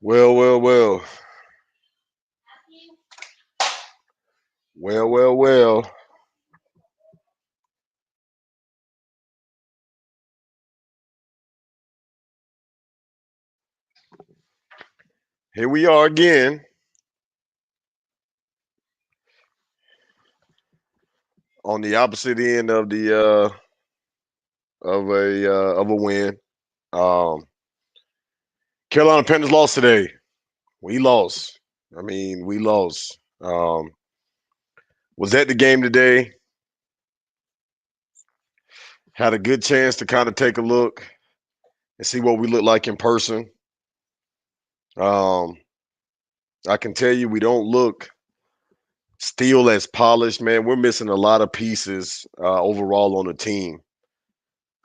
Well, well, well. Well, well, well. Here we are again on the opposite end of the of a win. Um Carolina Panthers lost today. We lost. We lost. Was at the game today. Had a good chance to kind of take a look and see what we look like in person. Um I can tell you we don't look still as polished, man. We're missing a lot of pieces overall on the team.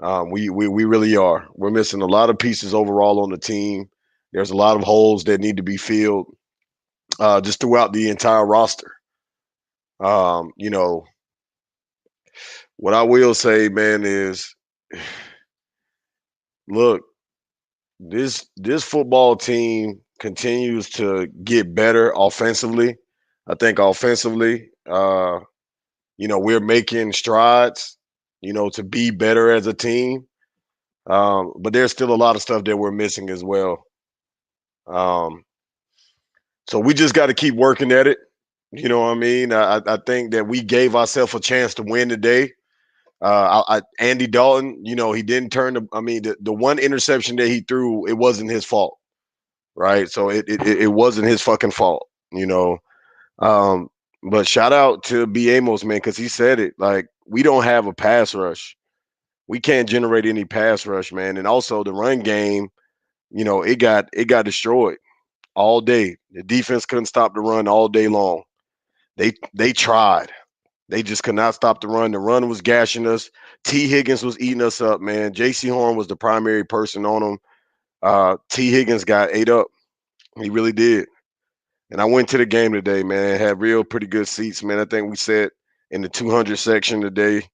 We really are. We're missing a lot of pieces overall on the team. There's a lot of holes that need to be filled just throughout the entire roster. You know, what I will say, man, is look, this football team continues to get better offensively. I think offensively, we're making strides, to be better as a team. But there's still a lot of stuff that we're missing as well. Um, So we just got to keep working at it. You know what I mean? I think that we gave ourselves a chance to win today. Andy Dalton, he didn't turn the. The one interception that he threw, it wasn't his fault, right? So it wasn't his fucking fault, you know. Um, but shout out to B Amos, man, because he said it. Like we don't have a pass rush. We can't generate any pass rush, man. And also the run game, it got destroyed all day. The defense couldn't stop the run all day long. They tried. They just could not stop the run. The run was gashing us. T. Higgins was eating us up, man. J.C. Horn was the primary person on him. T. Higgins got ate up. He really did. And I went to the game today, man. Had real pretty good seats, man. I think we sat in the 200 section today.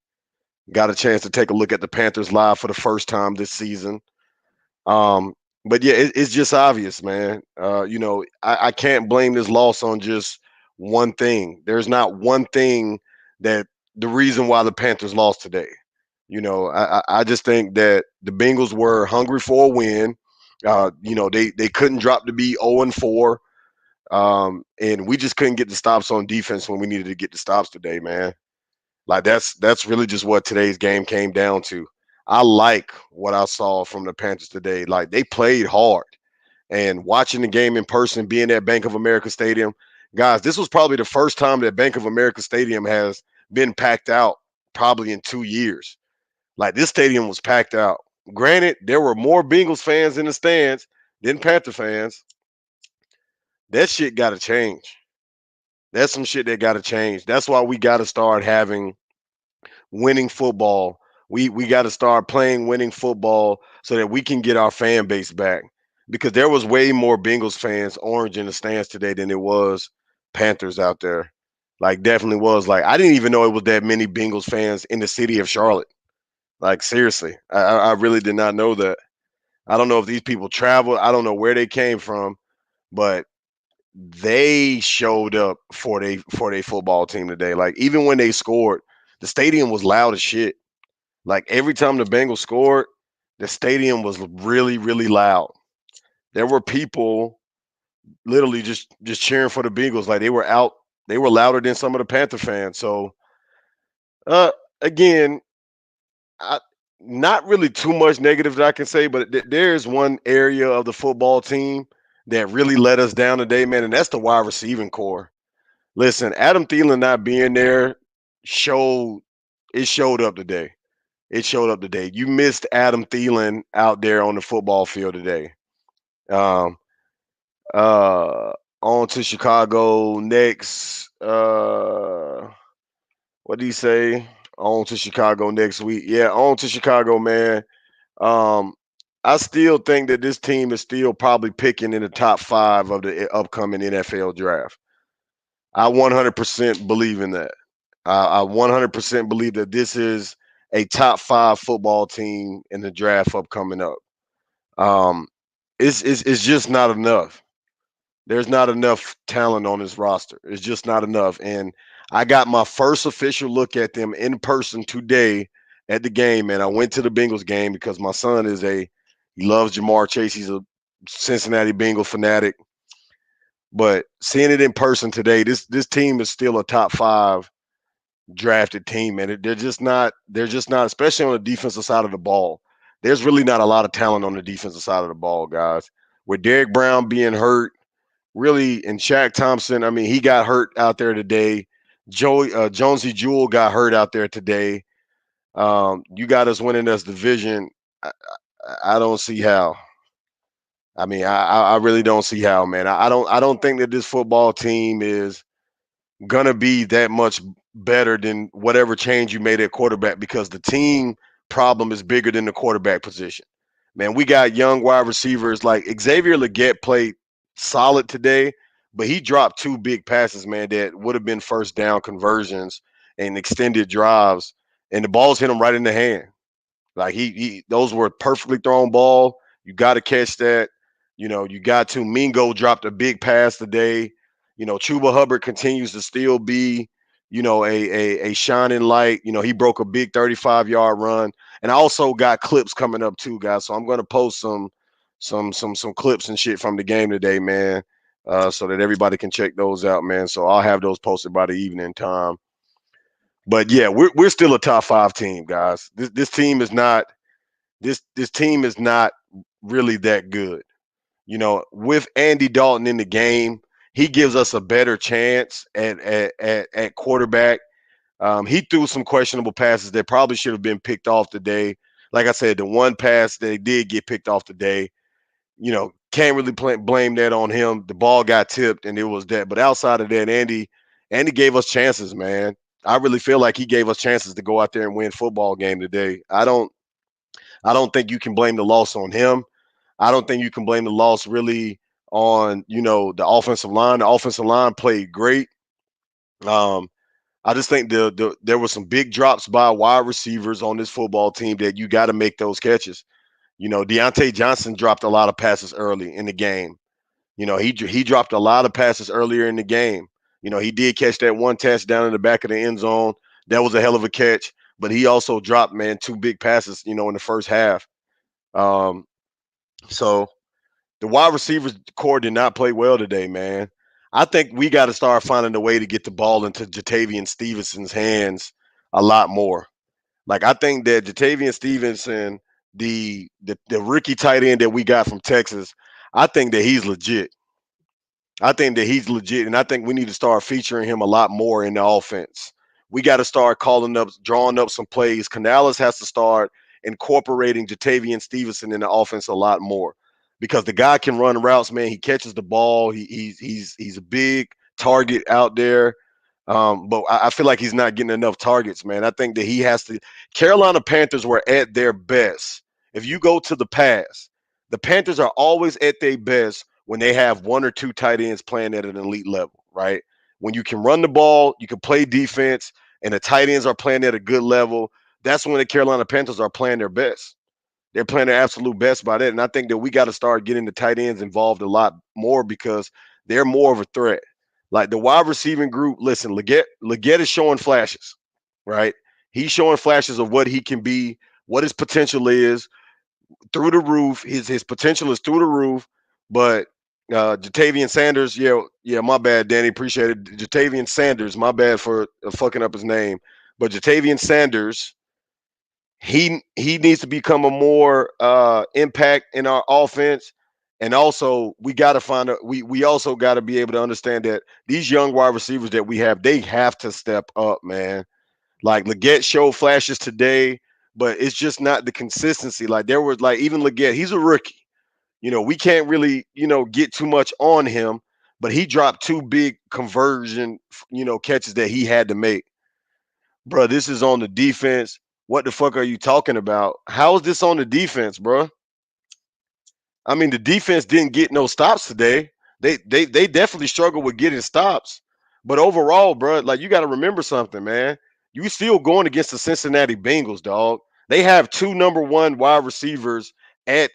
Got a chance to take a look at the Panthers live for the first time this season. Um, but yeah, it's just obvious, man. I can't blame this loss on just one thing. There's not one thing that the reason why the Panthers lost today. I just think that the Bengals were hungry for a win. They couldn't drop to be 0-4. And we just couldn't get the stops on defense when we needed to get the stops today, man. Like that's really just what today's game came down to. I like what I saw from the Panthers today. Like they played hard. And watching the game in person, being at Bank of America Stadium, guys, this was probably the first time that Bank of America Stadium has been packed out probably in 2 years. Like this stadium was packed out. Granted, there were more Bengals fans in the stands than Panther fans. That shit got to change. That's some shit that got to change. That's why we got to start having winning football. We got to start playing winning football so that we can get our fan base back. Because there was way more Bengals fans orange in the stands today than it was Panthers out there. Like definitely was. Like I didn't even know it was that many Bengals fans in the city of Charlotte. Like seriously, I really did not know that. I don't know if these people traveled. I don't know where they came from, but they showed up for their football team today. Like even when they scored, the stadium was loud as shit. Like every time the Bengals scored, the stadium was really, really loud. There were people literally just cheering for the Bengals. Like they were out, they were louder than some of the Panther fans. So uh again, I, not really too much negative that I can say, but there's one area of the football team that really let us down today, man, and that's the wide receiving core. Listen, Adam Thielen not being there showed it showed up today. It showed up today. You missed Adam Thielen out there on the football field today. Um, uh, on to Chicago next. What did he say? On to Chicago next week. Yeah, on to Chicago, man. Um, I still think that this team is still probably picking in the top 5 of the upcoming NFL draft. I 100% believe in that. I 100% believe that this is a top 5 football team in the draft upcoming up. Um, it's just not enough. There's not enough talent on this roster. It's just not enough. And I got my first official look at them in person today at the game, and I went to the Bengals game because my son he loves Jamar Chase. He's a Cincinnati Bengal fanatic. But seeing it in person today, this team is still a top five drafted team, and they're just not, especially on the defensive side of the ball. There's really not a lot of talent on the defensive side of the ball, guys. With Derek Brown being hurt, really, and Shaq Thompson, I mean, he got hurt out there today. Jonesy Jewell got hurt out there today. You got us winning this division. I don't see how. I mean, I really don't see how, man. I don't think that this football team is gonna be that much better than whatever change you made at quarterback because the team problem is bigger than the quarterback position. Man, we got young wide receivers like Xavier Legette played solid today, but he dropped two big passes, man, that would have been first down conversions and extended drives, and the balls hit him right in the hand. Like he those were perfectly thrown ball. You got to catch that. You know, you got to. Mingo dropped a big pass today. You know, Chuba Hubbard continues to still be, a shining light. You know, he broke a big 35-yard run. And I also got clips coming up too, guys. So I'm gonna post some clips and shit from the game today, man. So that everybody can check those out, man. So I'll have those posted by the evening time. But yeah, we're still a top five team, guys. This team is not this team is not really that good. You know, with Andy Dalton in the game, he gives us a better chance at quarterback. He threw some questionable passes that probably should have been picked off today. Like I said, the one pass that did get picked off today, can't really blame that on him. The ball got tipped and it was that. But outside of that, Andy gave us chances, man. I really feel like he gave us chances to go out there and win football game today. I don't think you can blame the loss on him. I don't think you can blame the loss really on, the offensive line. The offensive line played great. Um, I just think there were some big drops by wide receivers on this football team that you got to make those catches. Deontay Johnson dropped a lot of passes early in the game. He dropped a lot of passes earlier in the game. He did catch that one touchdown in the back of the end zone. That was a hell of a catch. But he also dropped, man, two big passes, in the first half. Um, so the wide receivers core did not play well today, man. I think we got to start finding a way to get the ball into Jatavian Stevenson's hands a lot more. Like I think that Jatavian Stevenson, the rookie tight end that we got from Texas, I think that he's legit. I think that he's legit, and I think we need to start featuring him a lot more in the offense. We got to start drawing up some plays. Canales has to start incorporating Jatavian Stevenson in the offense a lot more because the guy can run routes, man. He catches the ball. He's a big target out there. But I feel like he's not getting enough targets, man. I think that he has to. Carolina Panthers were at their best. If you go to the Panthers are always at their best when they have one or two tight ends playing at an elite level, right? When you can run the ball, you can play defense, and the tight ends are playing at a good level. That's when the Carolina Panthers are playing their best. They're playing their absolute best by that. And I think that we got to start getting the tight ends involved a lot more because they're more of a threat. Like the wide receiving group, listen, Legette is showing flashes, right? He's showing flashes of what he can be, what his potential is through the roof. His potential is through the roof. But Jatavian Sanders, yeah, my bad, Danny. Appreciate it. Jatavian Sanders, my bad for fucking up his name. But Jatavian Sanders, he needs to become a more impact in our offense. And also, we got to we also got to be able to understand that these young wide receivers that we have, they have to step up, man. Like Legette showed flashes today, but it's just not the consistency. Like there was like even Legette, he's a rookie. We can't really, get too much on him, but he dropped two big conversion, catches that he had to make. Bro, this is on the defense. What the fuck are you talking about? How is this on the defense, bro? I mean, the defense didn't get no stops today. They definitely struggled with getting stops. But overall, bro, like you got to remember something, man. You still going against the Cincinnati Bengals, dog. They have two number one wide receivers at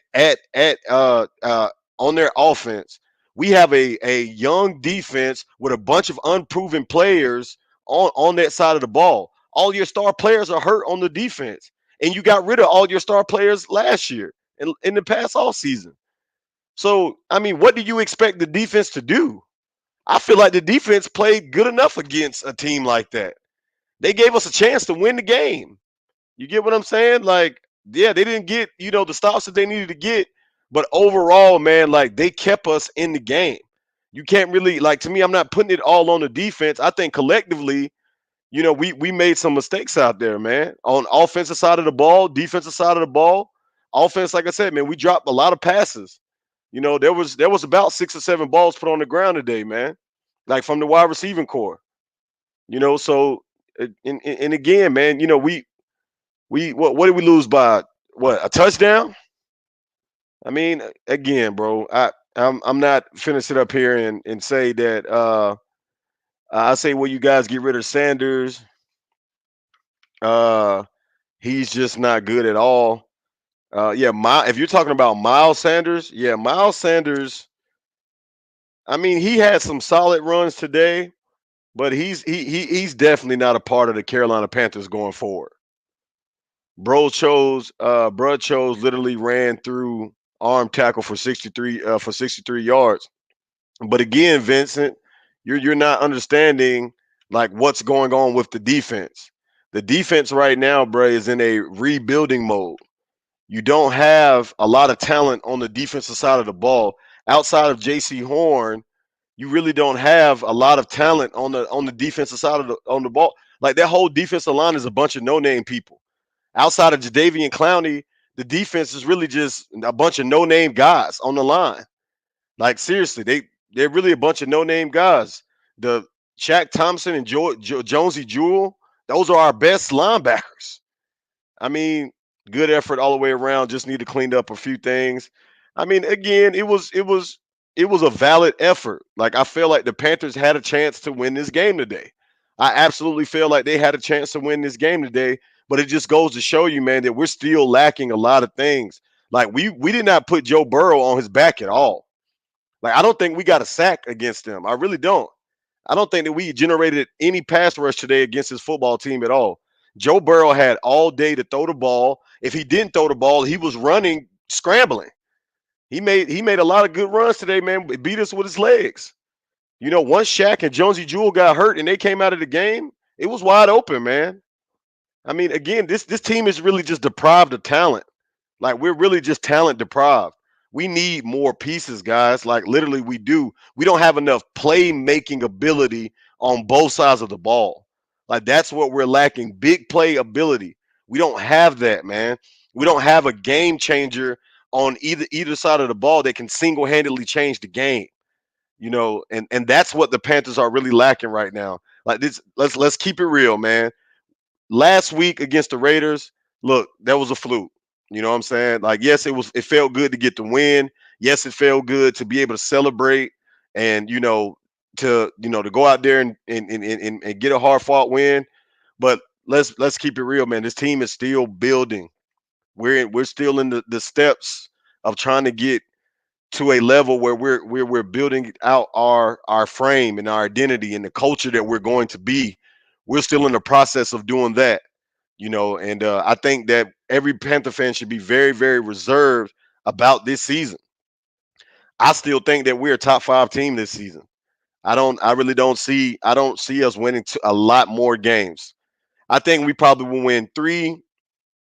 on their offense We have a young defense with a bunch of unproven players on that side of the ball. All your star players are hurt on the defense, and you got rid of all your star players last year in the past off season. So, I mean, what do you expect the defense to do? I feel like the defense played good enough against a team like that. They gave us a chance to win the game. You get what I'm saying? Like, yeah, they didn't get, the stops that they needed to get, but overall, man, like they kept us in the game. You can't really like to me, I'm not putting it all on the defense. I think collectively, we made some mistakes out there, man. On offensive side of the ball, defensive side of the ball. Offense, like I said, man, we dropped a lot of passes. There was about 6 or 7 balls put on the ground today, man. Like from the wide receiving core. So and again, man, we what did we lose by? What, a touchdown? I mean, again, bro, I'm not finna sit up here and say that I say, well, you guys get rid of Sanders. Uh he's just not good at all. Yeah, if you're talking about Miles Sanders, yeah, Miles Sanders, I mean, he had some solid runs today, but he's definitely not a part of the Carolina Panthers going forward. Bro chose literally ran through arm tackle for 63 yards. But again, Vincent, you're not understanding like what's going on with the defense. The defense right now, bro, is in a rebuilding mode. You don't have a lot of talent on the defensive side of the ball. Outside of J.C. Horn, you really don't have a lot of talent on the defensive side of the ball. Like that whole defensive line is a bunch of no-name people. Outside of Jadeveon Clowney, the defense is really just a bunch of no-name guys on the line. Like seriously, they're really a bunch of no-name guys. The Shaq Thompson and Jonesy Jewell, those are our best linebackers. I mean, good effort all the way around. Just need to clean up a few things. I mean, again, it was a valid effort. Like I feel like the Panthers had a chance to win this game today. I absolutely feel like they had a chance to win this game today. But it just goes to show you, man, that we're still lacking a lot of things. Like we did not put Joe Burrow on his back at all. Like I don't think we got a sack against them. I really don't. I don't think that we generated any pass rush today against his football team at all. Joe Burrow had all day to throw the ball. If he didn't throw the ball, he was running, scrambling. He made a lot of good runs today, man. It beat us with his legs. Once Shaq and Jonesy Jewell got hurt and they came out of the game, it was wide open, man. I mean, again, this team is really just deprived of talent. Like we're really just talent deprived. We need more pieces, guys. Like literally, we do. We don't have enough playmaking ability on both sides of the ball. Like that's what we're lacking. Big play ability. We don't have that, man. We don't have a game changer on either side of the ball that can single-handedly change the game. And that's what the Panthers are really lacking right now. Like this, let's keep it real, man. Last week against the Raiders, look, that was a fluke. You know what I'm saying? Like, yes, it felt good to get the win. Yes, it felt good to be able to celebrate and to go out there and get a hard fought win. But let's keep it real, man. This team is still building. We're still in the steps of trying to get to a level where we're building out our frame and our identity and the culture that we're going to be. We're still in the process of doing that, and I think that every Panther fan should be very, very reserved about this season. I still think that we're a top 5 team this season. I really don't see us winning a lot more games. I think we probably will win 3,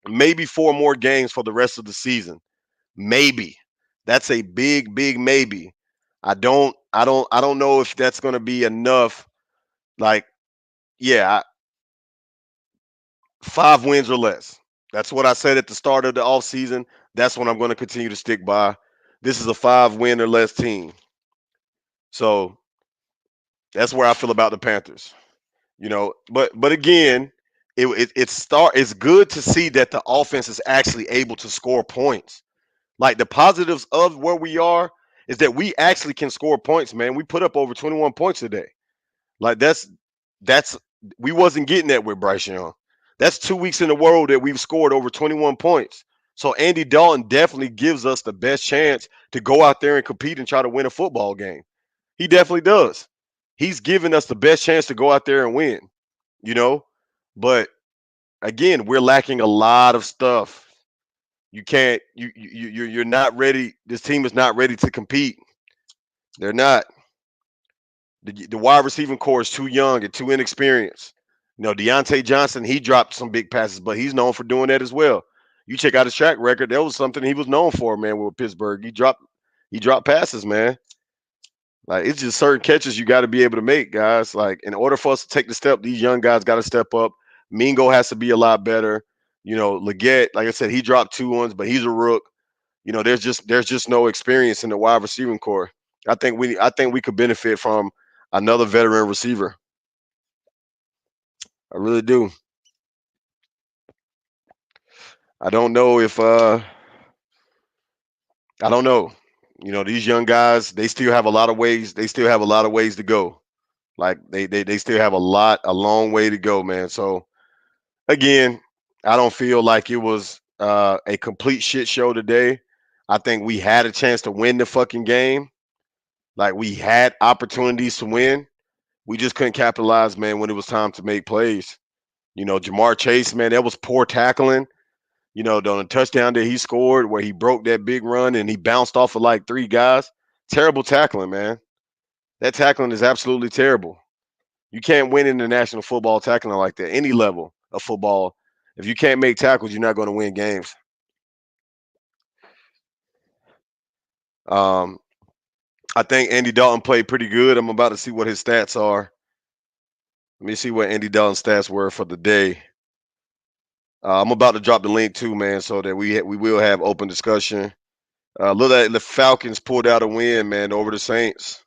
maybe 4 more games for the rest of the season. Maybe. That's a big, big maybe. I don't know if that's going to be enough. Like, yeah, 5 wins or less. That's what I said at the start of the offseason. That's what I'm going to continue to stick by. This is a 5 win or less team. So that's where I feel about the Panthers. But again, it's good to see that the offense is actually able to score points. Like the positives of where we are is that we actually can score points, man. We put up over 21 points today. Like that's we wasn't getting that with Bryce Young. That's 2 weeks in a row that we've scored over 21 points. So Andy Dalton definitely gives us the best chance to go out there and compete and try to win a football game. He definitely does. He's given us the best chance to go out there and win, you know? But again, we're lacking a lot of stuff. You can't you're not ready. This team is not ready to compete. They're not. The wide receiving core is too young and too inexperienced. Deontay Johnson, he dropped some big passes, but he's known for doing that as well. You check out his track record, that was something he was known for, man, with Pittsburgh. He dropped passes, man. Like it's just certain catches you got to be able to make, guys. Like in order for us to take the step, these young guys got to step up. Mingo has to be a lot better. Leggett, like I said, he dropped 2 ones, but he's a rook. There's just no experience in the wide receiving core. I think we could benefit from another veteran receiver. I really do. I don't know if I don't know. These young guys, they still have a lot of ways. They still have a lot of ways to go. Like they still have a long way to go, man. So again, I don't feel like it was a complete shit show today. I think we had a chance to win the fucking game. Like we had opportunities to win. We just couldn't capitalize, man, when it was time to make plays. Jamar Chase, man, that was poor tackling. On the touchdown that he scored where he broke that big run and he bounced off of like 3 guys. Terrible tackling, man. That tackling is absolutely terrible. You can't win in the national football tackling like that, any level of football. If you can't make tackles, you're not going to win games. Um, I think Andy Dalton played pretty good. I'm about to see what his stats are. Let me see what Andy Dalton's stats were for the day. I'm about to drop the link too, man, so that we will have open discussion. Look at the Falcons pulled out a win, man, over the Saints.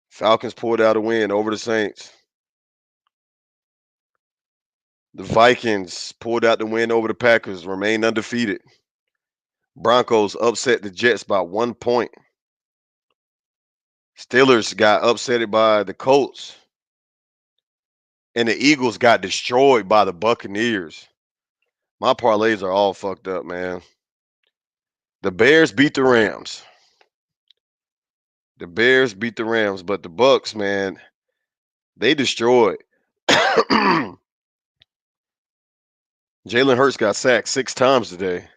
Falcons pulled out a win over the Saints. The Vikings pulled out the win over the Packers, remain undefeated. Broncos upset the Jets by 1 point. Steelers got upset by the Colts. And the Eagles got destroyed by the Buccaneers. My parlays are all fucked up, man. The Bears beat the Rams. The Bears beat the Rams, but the Bucks, man, they destroyed. Jalen Hurts got sacked 6 times today.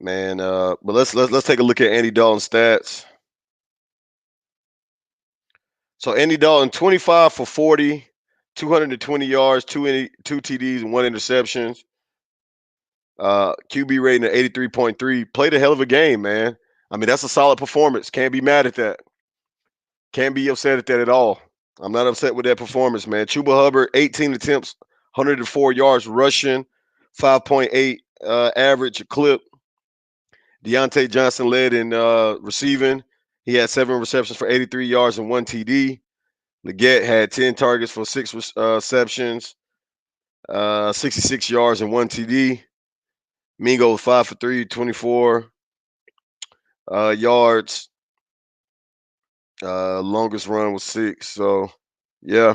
Man, but let's take a look at Andy Dalton's stats. So Andy Dalton, 25 for 40, 220 yards, two TDs, and 1 interception. QB rating of 83.3. Played a hell of a game, man. I mean, that's a solid performance. Can't be mad at that. Can't be upset at that at all. I'm not upset with that performance, man. Chuba Hubbard, 18 attempts, 104 yards rushing, 5.8 average clip. Deontay Johnson led in receiving. He had 7 receptions for 83 yards and 1 TD. Leggett had 10 targets for 6 receptions, 66 yards and 1 TD. Mingo 5 for 3, 24 yards. Longest run was 6. So, yeah.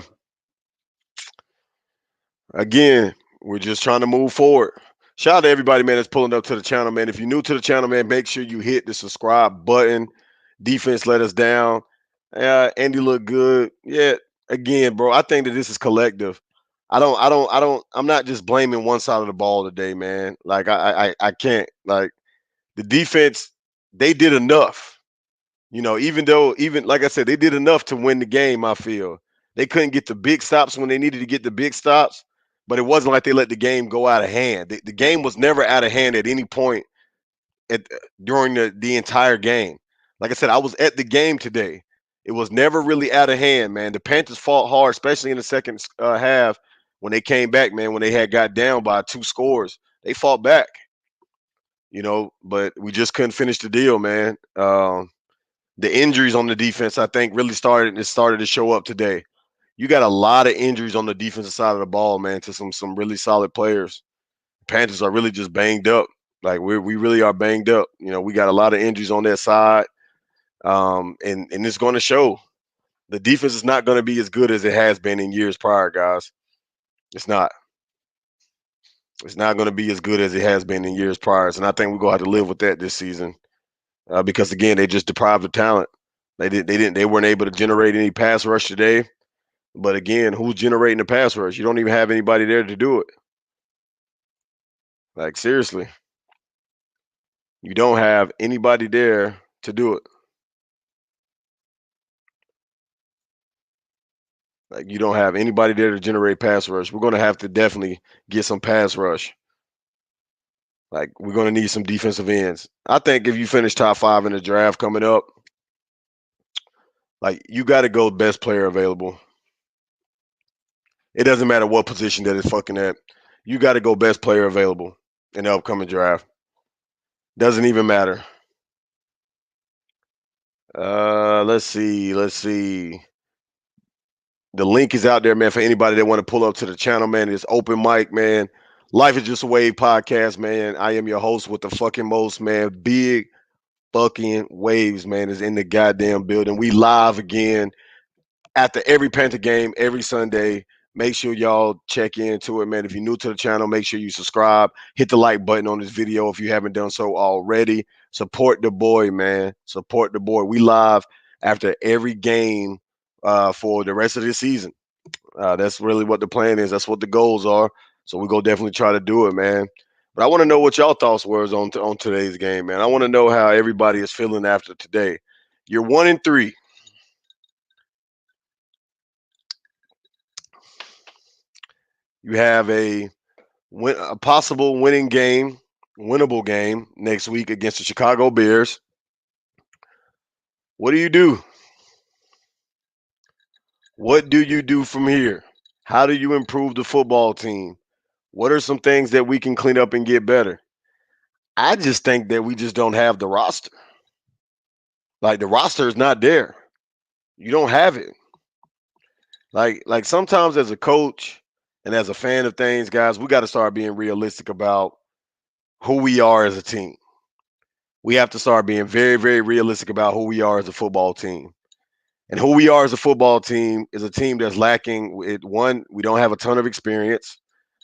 Again, we're just trying to move forward. Shout out to everybody, man, that's pulling up to the channel, man. If you're new to the channel, man, make sure you hit the subscribe button. Defense let us down. Andy looked good. Yeah, again, bro, I think that this is collective. I'm not just blaming one side of the ball today, man. Like I can't. Like the defense, they did enough. Even like I said, they did enough to win the game. I feel they couldn't get the big stops when they needed to get the big stops, but it wasn't like they let the game go out of hand. The game was never out of hand at any point during the entire game. Like I said, I was at the game today. It was never really out of hand, man. The Panthers fought hard, especially in the second half when they came back, man. When they had got down by 2 scores, they fought back, but we just couldn't finish the deal, man. The injuries on the defense, I think, really started to show up today. You got a lot of injuries on the defensive side of the ball, man, to some really solid players. Panthers are really just banged up. Like we really are banged up. We got a lot of injuries on that side, and it's going to show. The defense is not going to be as good as it has been in years prior, guys. It's not. It's not going to be as good as it has been in years prior, and I think we're going to have to live with that this season because again, they just deprived of talent. They weren't able to generate any pass rush today. But again, who's generating the pass rush? You don't even have anybody there to do it. Like seriously, you don't have anybody there to do it. Like you don't have anybody there to generate pass rush. We're going to have to definitely get some pass rush. Like we're going to need some defensive ends. I think if you finish top 5 in the draft coming up, like you got to go best player available. It doesn't matter what position that it's fucking at. You got to go best player available in the upcoming draft. Doesn't even matter. Let's see. Let's see. The link is out there, man, for anybody that want to pull up to the channel, man. It's open mic, man. Life is just a wave podcast, man. I am your host with the fucking most, man. Big fucking waves, man, is in the goddamn building. We live again after every Panther game, every Sunday. Make sure y'all check into it, man. If you're new to the channel, make sure you subscribe. Hit the like button on this video if you haven't done so already. Support the boy, man. Support the boy. We live after every game for the rest of the season. That's really what the plan is. That's what the goals are. So we go definitely try to do it, man. But I want to know what y'all thoughts was on today's game, man. I want to know how everybody is feeling after today. You're 1-3. You have a possible winning game, winnable game next week against the Chicago Bears. What do you do? What do you do from here? How do you improve the football team? What are some things that we can clean up and get better? I just think that we just don't have the roster. Like the roster is not there. You don't have it. Like sometimes as a coach and as a fan of things, guys, we got to start being realistic about who we are as a team. We have to start being very, very realistic about who we are as a football team. And who we are as a football team is a team that's lacking. One, we don't have a ton of experience.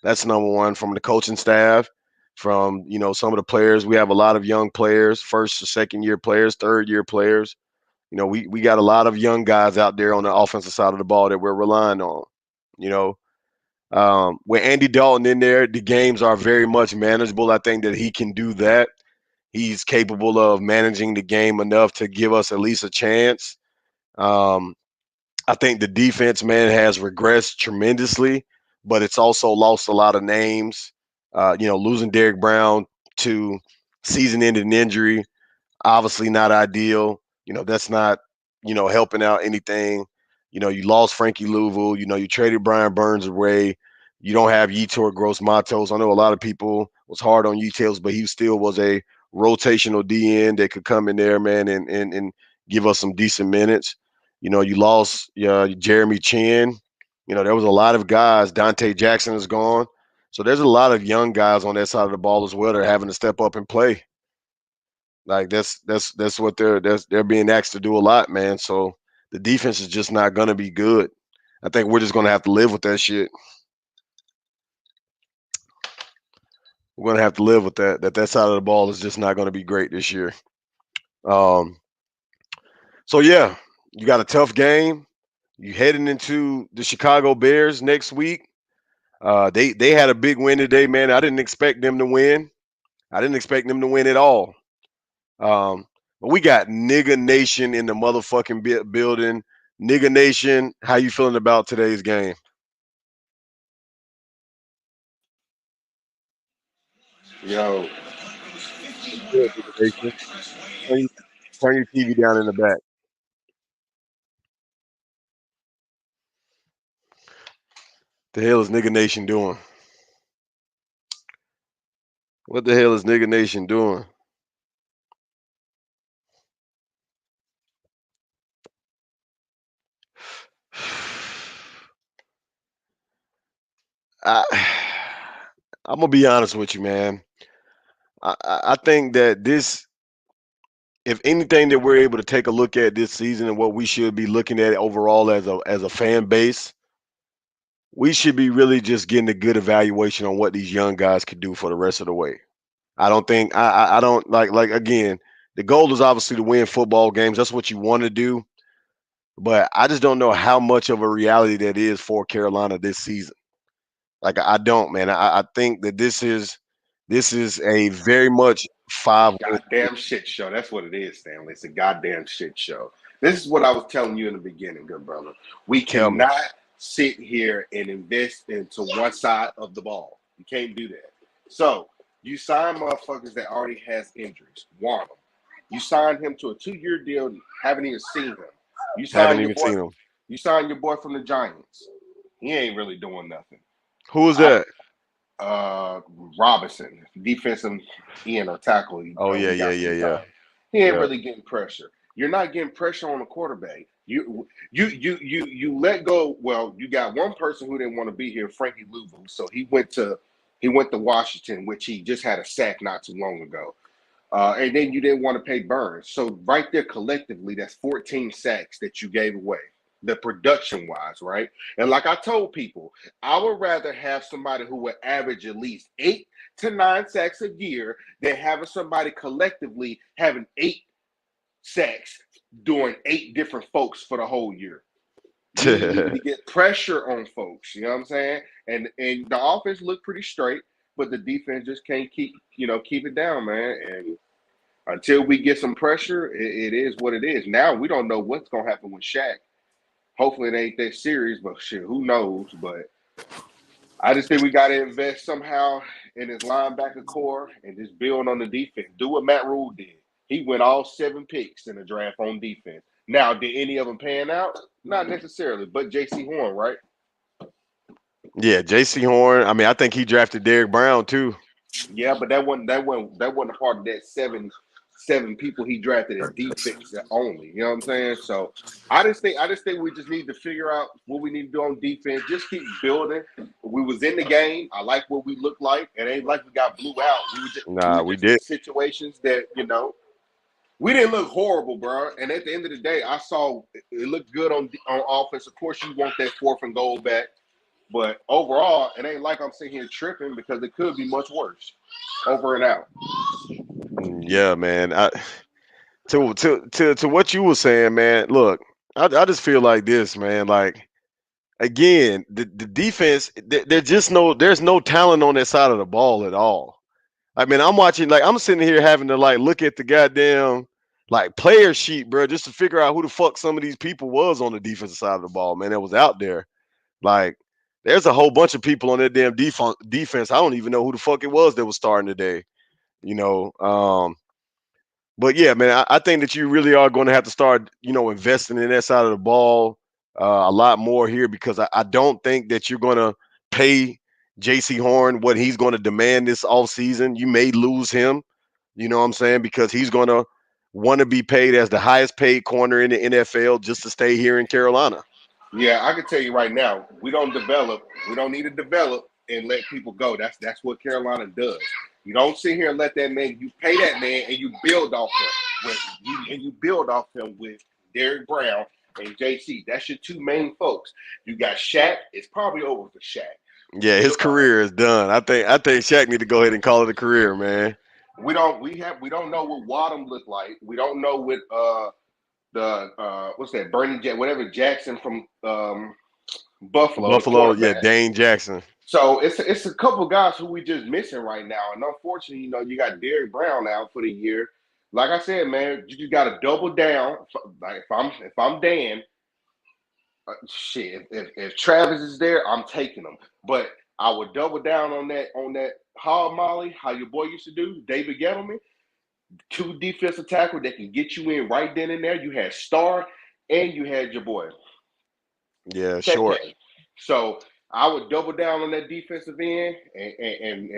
That's number one from the coaching staff, from some of the players. We have a lot of young players, first or second year players, third year players. We got a lot of young guys out there on the offensive side of the ball that we're relying on. You know, with Andy Dalton in there, the games are very much manageable. I think that he can do that. He's capable of managing the game enough to give us at least a chance. Um, I think the defense, man, has regressed tremendously, but it's also lost a lot of names. Losing Derrick Brown to season-ending injury, obviously not ideal. That's not, helping out anything. You lost Frankie Louisville. You traded Brian Burns away. You don't have Yetur Gross Matos. I know a lot of people was hard on Yetur, but he still was a rotational DN that could come in there, man, and give us some decent minutes. You lost Jeremy Chin. There was a lot of guys. Dante Jackson is gone. So there's a lot of young guys on that side of the ball as well that are having to step up and play. Like that's what they're being asked to do a lot, man. So the defense is just not gonna be good. I think we're just gonna have to live with that shit. We're gonna have to live with that. That side of the ball is just not gonna be great this year. Um, so yeah, you got a tough game. You heading into the Chicago Bears next week. They had a big win today, man. I didn't expect them to win. I didn't expect them to win at all. But we got Nigga Nation in the motherfucking building. Nigga Nation, how you feeling about today's game? Yo, what's good, Nigga Nation? Turn your, turn your TV down in the back. The hell is Nigga Nation doing? What the hell is Nigga Nation doing? I, I'm gonna be honest with you, man. I think that this, if anything, that we're able to take a look at this season and what we should be looking at overall as a fan base, we should be really just getting a good evaluation on what these young guys could do for the rest of the way. I don't think I don't like again. The goal is obviously to win football games. That's what you want to do. But I just don't know how much of a reality that is for Carolina this season. Like I don't, man. I think that this is a very much It's a 5 win. goddamn shit show. That's what it is, Stanley. It's a goddamn shit show. This is what I was telling you in the beginning, good brother. We Tell me, cannot sit here and invest into one side of the ball. You can't do that. So you sign motherfuckers that already has injuries. Want them. You signed him to a 2-year deal. Haven't even seen him. You haven't signed your even boy. seen them. You signed your boy from the Giants. He ain't really doing nothing. Who is I that? uh Robinson, defensive end or tackle Oh yeah, we yeah, got from yeah, the yeah, Giants. He ain't yeah. really getting pressure. You're not getting pressure on the quarterback. You let go. Well, you got one person who didn't want to be here, Frankie Louvu. So he went to Washington, which he just had a sack not too long ago. And then you didn't want to pay Burns. So right there, collectively, that's 14 sacks that you gave away, the production wise, right? And like I told people, I would rather have somebody who would average at least 8 to 9 sacks a year than having somebody collectively having 8 sacks doing 8 different folks for the whole year. You need to get pressure on folks. You know what I'm saying? And the offense looked pretty straight, but the defense just can't keep it down, man. And until we get some pressure, it is what it is. Now we don't know what's gonna happen with Shaq. Hopefully it ain't that serious, but shit, who knows? But I just think we got to invest somehow in his linebacker core and just build on the defense. Do what Matt Rule did. He went all 7 picks in the draft on defense. Now, did any of them pan out? Not necessarily, but J.C. Horn, right? Yeah, J.C. Horn. I mean, I think he drafted Derrick Brown too. Yeah, but that wasn't part of that seven people he drafted as defense only. You know what I'm saying? So I just think we just need to figure out what we need to do on defense. Just keep building. We was in the game. I like what we look like. It ain't like we got blew out. We Nah, were we just in did. situations that we didn't look horrible, bro. And at the end of the day, I saw it looked good on offense. Of course, you want that fourth and goal back. But overall, it ain't like I'm sitting here tripping because it could be much worse. Over and out. Yeah, man. To what you were saying, man. Look, I just feel like this, man. Like again, the defense, there's no talent on that side of the ball at all. I mean, I'm watching, like I'm sitting here having to like look at the goddamn like player sheet, bro, just to figure out who the fuck some of these people was on the defensive side of the ball, man. That was out there. Like, there's a whole bunch of people on that damn defense. I don't even know who the fuck it was that was starting today. You know, but yeah, man, I think that you really are going to have to start, investing in that side of the ball a lot more here because I don't think that you're going to pay J.C. Horn what he's going to demand this offseason. You may lose him, you know what I'm saying, because he's going to want to be paid as the highest paid corner in the NFL just to stay here in Carolina. Yeah, I can tell you right now, we don't develop. We don't need to develop and let people go. That's what Carolina does. You don't sit here and let that man. You pay that man and you build off him you build off him with Derrick Brown and JC. That's your two main folks. You got Shaq. It's probably over for Shaq. Yeah, his career is done. I think Shaq need to go ahead and call it a career, man. We don't know what Wadham looked like. We don't know what the what's that Bernie whatever Jackson from Buffalo, the Buffalo, yeah, quarterback. Dane Jackson. So it's a couple guys who we just missing right now, and unfortunately, you got Derrick Brown out for the year. Like I said, man, you just got to double down. Like if I'm Dan, shit. If Travis is there, I'm taking him. But I would double down on that hog molly, how your boy used to do, David Gettleman, two defensive tackle that can get you in right then and there. You had Star and you had your boy Yeah, short. Tete. So I would double down on that defensive end, and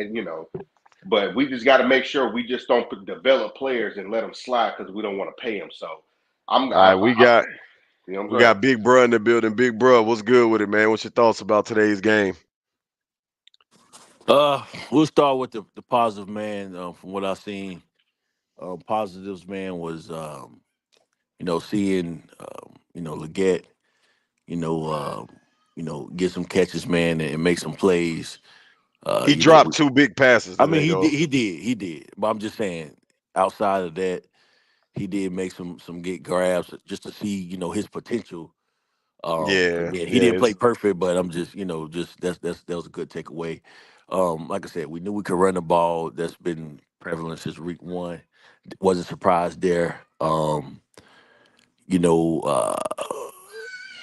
but we just got to make sure we just don't develop players and let them slide because we don't want to pay them. So I'm, All right, I, we I, got I'm we good. got Big Bro in the building. Big Bro, what's good with it, man? What's your thoughts about today's game? We'll start with the positive, man. From what I've seen, positives, man, was seeing Leggett, you know, get some catches, man, and make some plays. He You know, dropped two big passes I mean, today, though. he did. But I'm just saying, outside of that, he did make some good grabs just to see, his potential. Yeah, Again, he yeah. didn't play perfect, but I'm just, just that was a good takeaway. Like I said, we knew we could run the ball. That's been prevalent since week one. Wasn't surprised there. You know,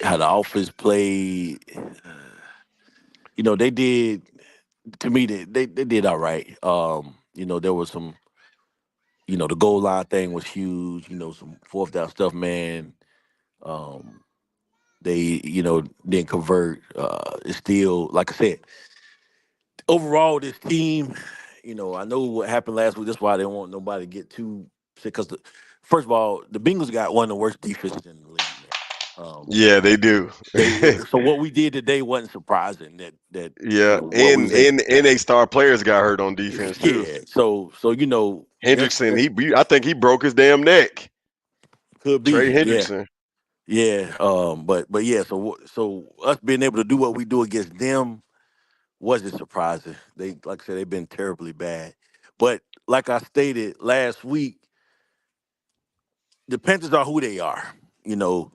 how the offense played. They did to me. They did all right. There was some. The goal line thing was huge. Some fourth down stuff, man. Um, they, didn't convert. It's still, like I said, overall, this team, I know what happened last week. That's why I didn't want nobody to get too sick. Because, first of all, the Bengals got one of the worst defenses in the league, man. Yeah, they do. So what we did today wasn't surprising. That Yeah, what we and was able and to and do. they star players got hurt on defense too. Yeah. So Hendrickson, that's I think he broke his damn neck. could be. Trey Yeah. Hendrickson. Yeah. But yeah. So us being able to do what we do against them wasn't surprising. They, like I said, they've been terribly bad. But like I stated last week, the Panthers are who they are. You know,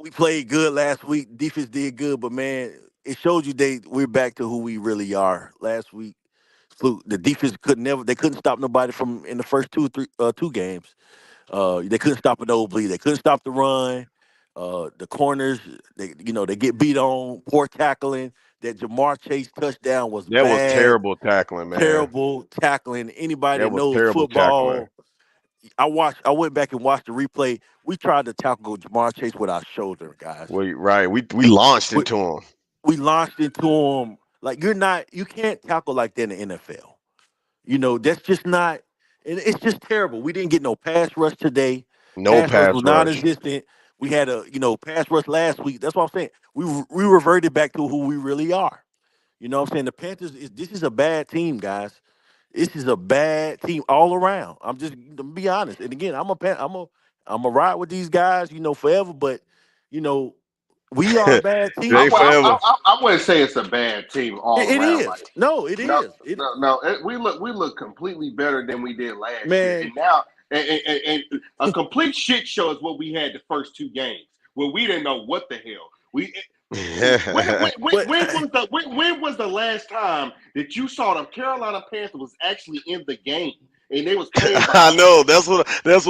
we played good last week. Defense did good, but man, it shows you we're back to who we really are. Last week, fluke. The defense they couldn't stop nobody from in the first two games. They couldn't stop a nosebleed. They couldn't stop the run. The corners, they get beat on. Poor tackling. That Jamar Chase touchdown was That was bad. terrible tackling, man. Terrible tackling. Anybody That that was knows terrible tackling. football, I went back and watched the replay. We tried to tackle Jamar Chase with our shoulder, guys. We launched We, into him. we launched into him. Like, you can't tackle like that in the NFL. That's just not. And it's just terrible. We didn't get no pass rush today. No Pass rush pass was rush. non-existent. We had a pass rush last week. That's what I'm saying. We reverted back to who we really are. You know what I'm saying? The Panthers this is a bad team, guys. This is a bad team all around. I'm just to be honest. And again, I'm a ride with these guys, forever. But you know, we are a bad It I, team. ain't forever. I wouldn't say it's a bad team all It around. is. Like No, it no, is. no. We look completely better than we did last year, Man. and now and a complete shit show is what we had the first two games where we didn't know what the hell we. But When was the last time that you saw the Carolina Panthers was actually in the game and they was playing I behind? know. That's what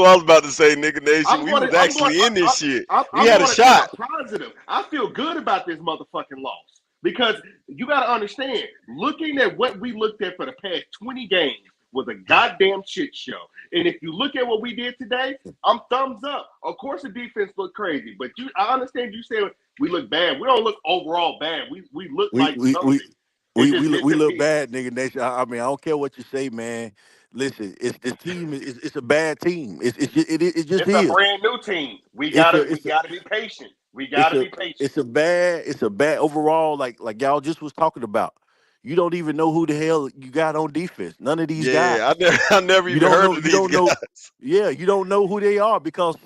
I was about to say, nigga nation. I'm We going was to I'm going actually in this shit. We I'm had a going to take a shot. positive. I feel good about this motherfucking loss because you got to understand. Looking at what we looked at for the past 20 games was a goddamn shit show. And if you look at what we did today, I'm thumbs up. Of course, the defense looked crazy, but I understand you said we look bad. We don't look overall bad. We look we like we we something. It's we just we look, we missing look pieces. bad, nigga nation. I mean, I don't care what you say, man. Listen, it's this team. It's a bad team. It just It's a is. brand new team. We It's a gotta we it's a gotta be patient. We it's gotta a be patient. it's a bad overall. Like y'all just was talking about. You don't even know who the hell you got on defense. None of these guys. Yeah, I never You even don't heard know. of You these don't know. guys. Yeah, you don't know who they are because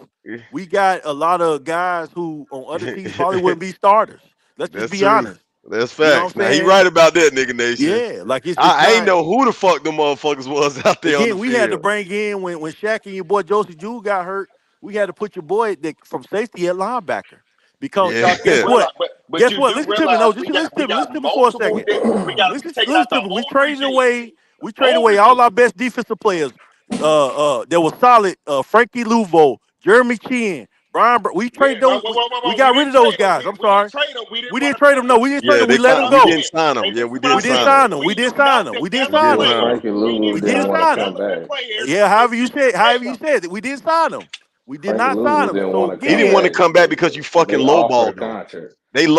we got a lot of guys who on other teams probably wouldn't be starters. Let's just That's be true. honest. That's You know facts. what I'm Now he saying? right about that, nigga nation. Yeah, like it's I ain't not. know who the fuck them motherfuckers was out there on the Again, we had to field. bring in when Shaq and your boy Josie Jewell got hurt. We had to put your boy from safety at linebacker because But y'all do guess Yeah. what? realize, but Guess you what? do Listen to me. realize No, just listen to we me. got Listen to me for a multiple. second. We got take Listen out the to me. We whole traded regime. away. We traded Whole away all regime. our best defensive players. There was solid. Frankie Louvo, Jeremy Chin, Brian. We traded those. We We got rid didn't of those trade them. guys. I'm We didn't sorry. trade them. We didn't We want didn't to trade trade them. No, them. we didn't trade Yeah, them. We they let kind them we go. didn't sign them. And Yeah, this we is what didn't We I'm didn't sign saying. them. sign them. We We didn't sign them. We developed didn't We sign didn't them. players. sign Frankie We Louvu We didn't didn't want to sign developed them. come back. players. Yeah, And however you said it, we didn't sign them. We did Frankie not sign Louvu them. didn't So want to He come didn't again, want to back. come back because you fucking They offered a lowballed him. contract.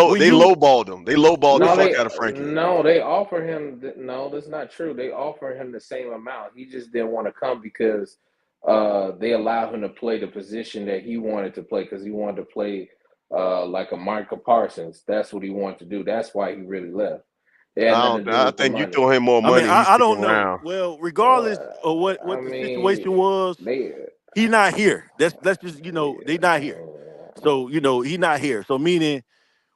when They you lowballed him. They lowballed the No, fuck they out of Frankie. no, they offer him. No, that's not true. They offer him the same amount. He just didn't want to come because they allowed him to play the position that he wanted to play because he wanted to play like a Micah Parsons. That's what he wanted to do. That's why he really left. It had nothing to do I with the think you money. throw him more I mean, money, he's I sticking don't know. around. Well, regardless Well, of I what the mean, situation was, they. he not here. That's just they not here. So he not here. So meaning,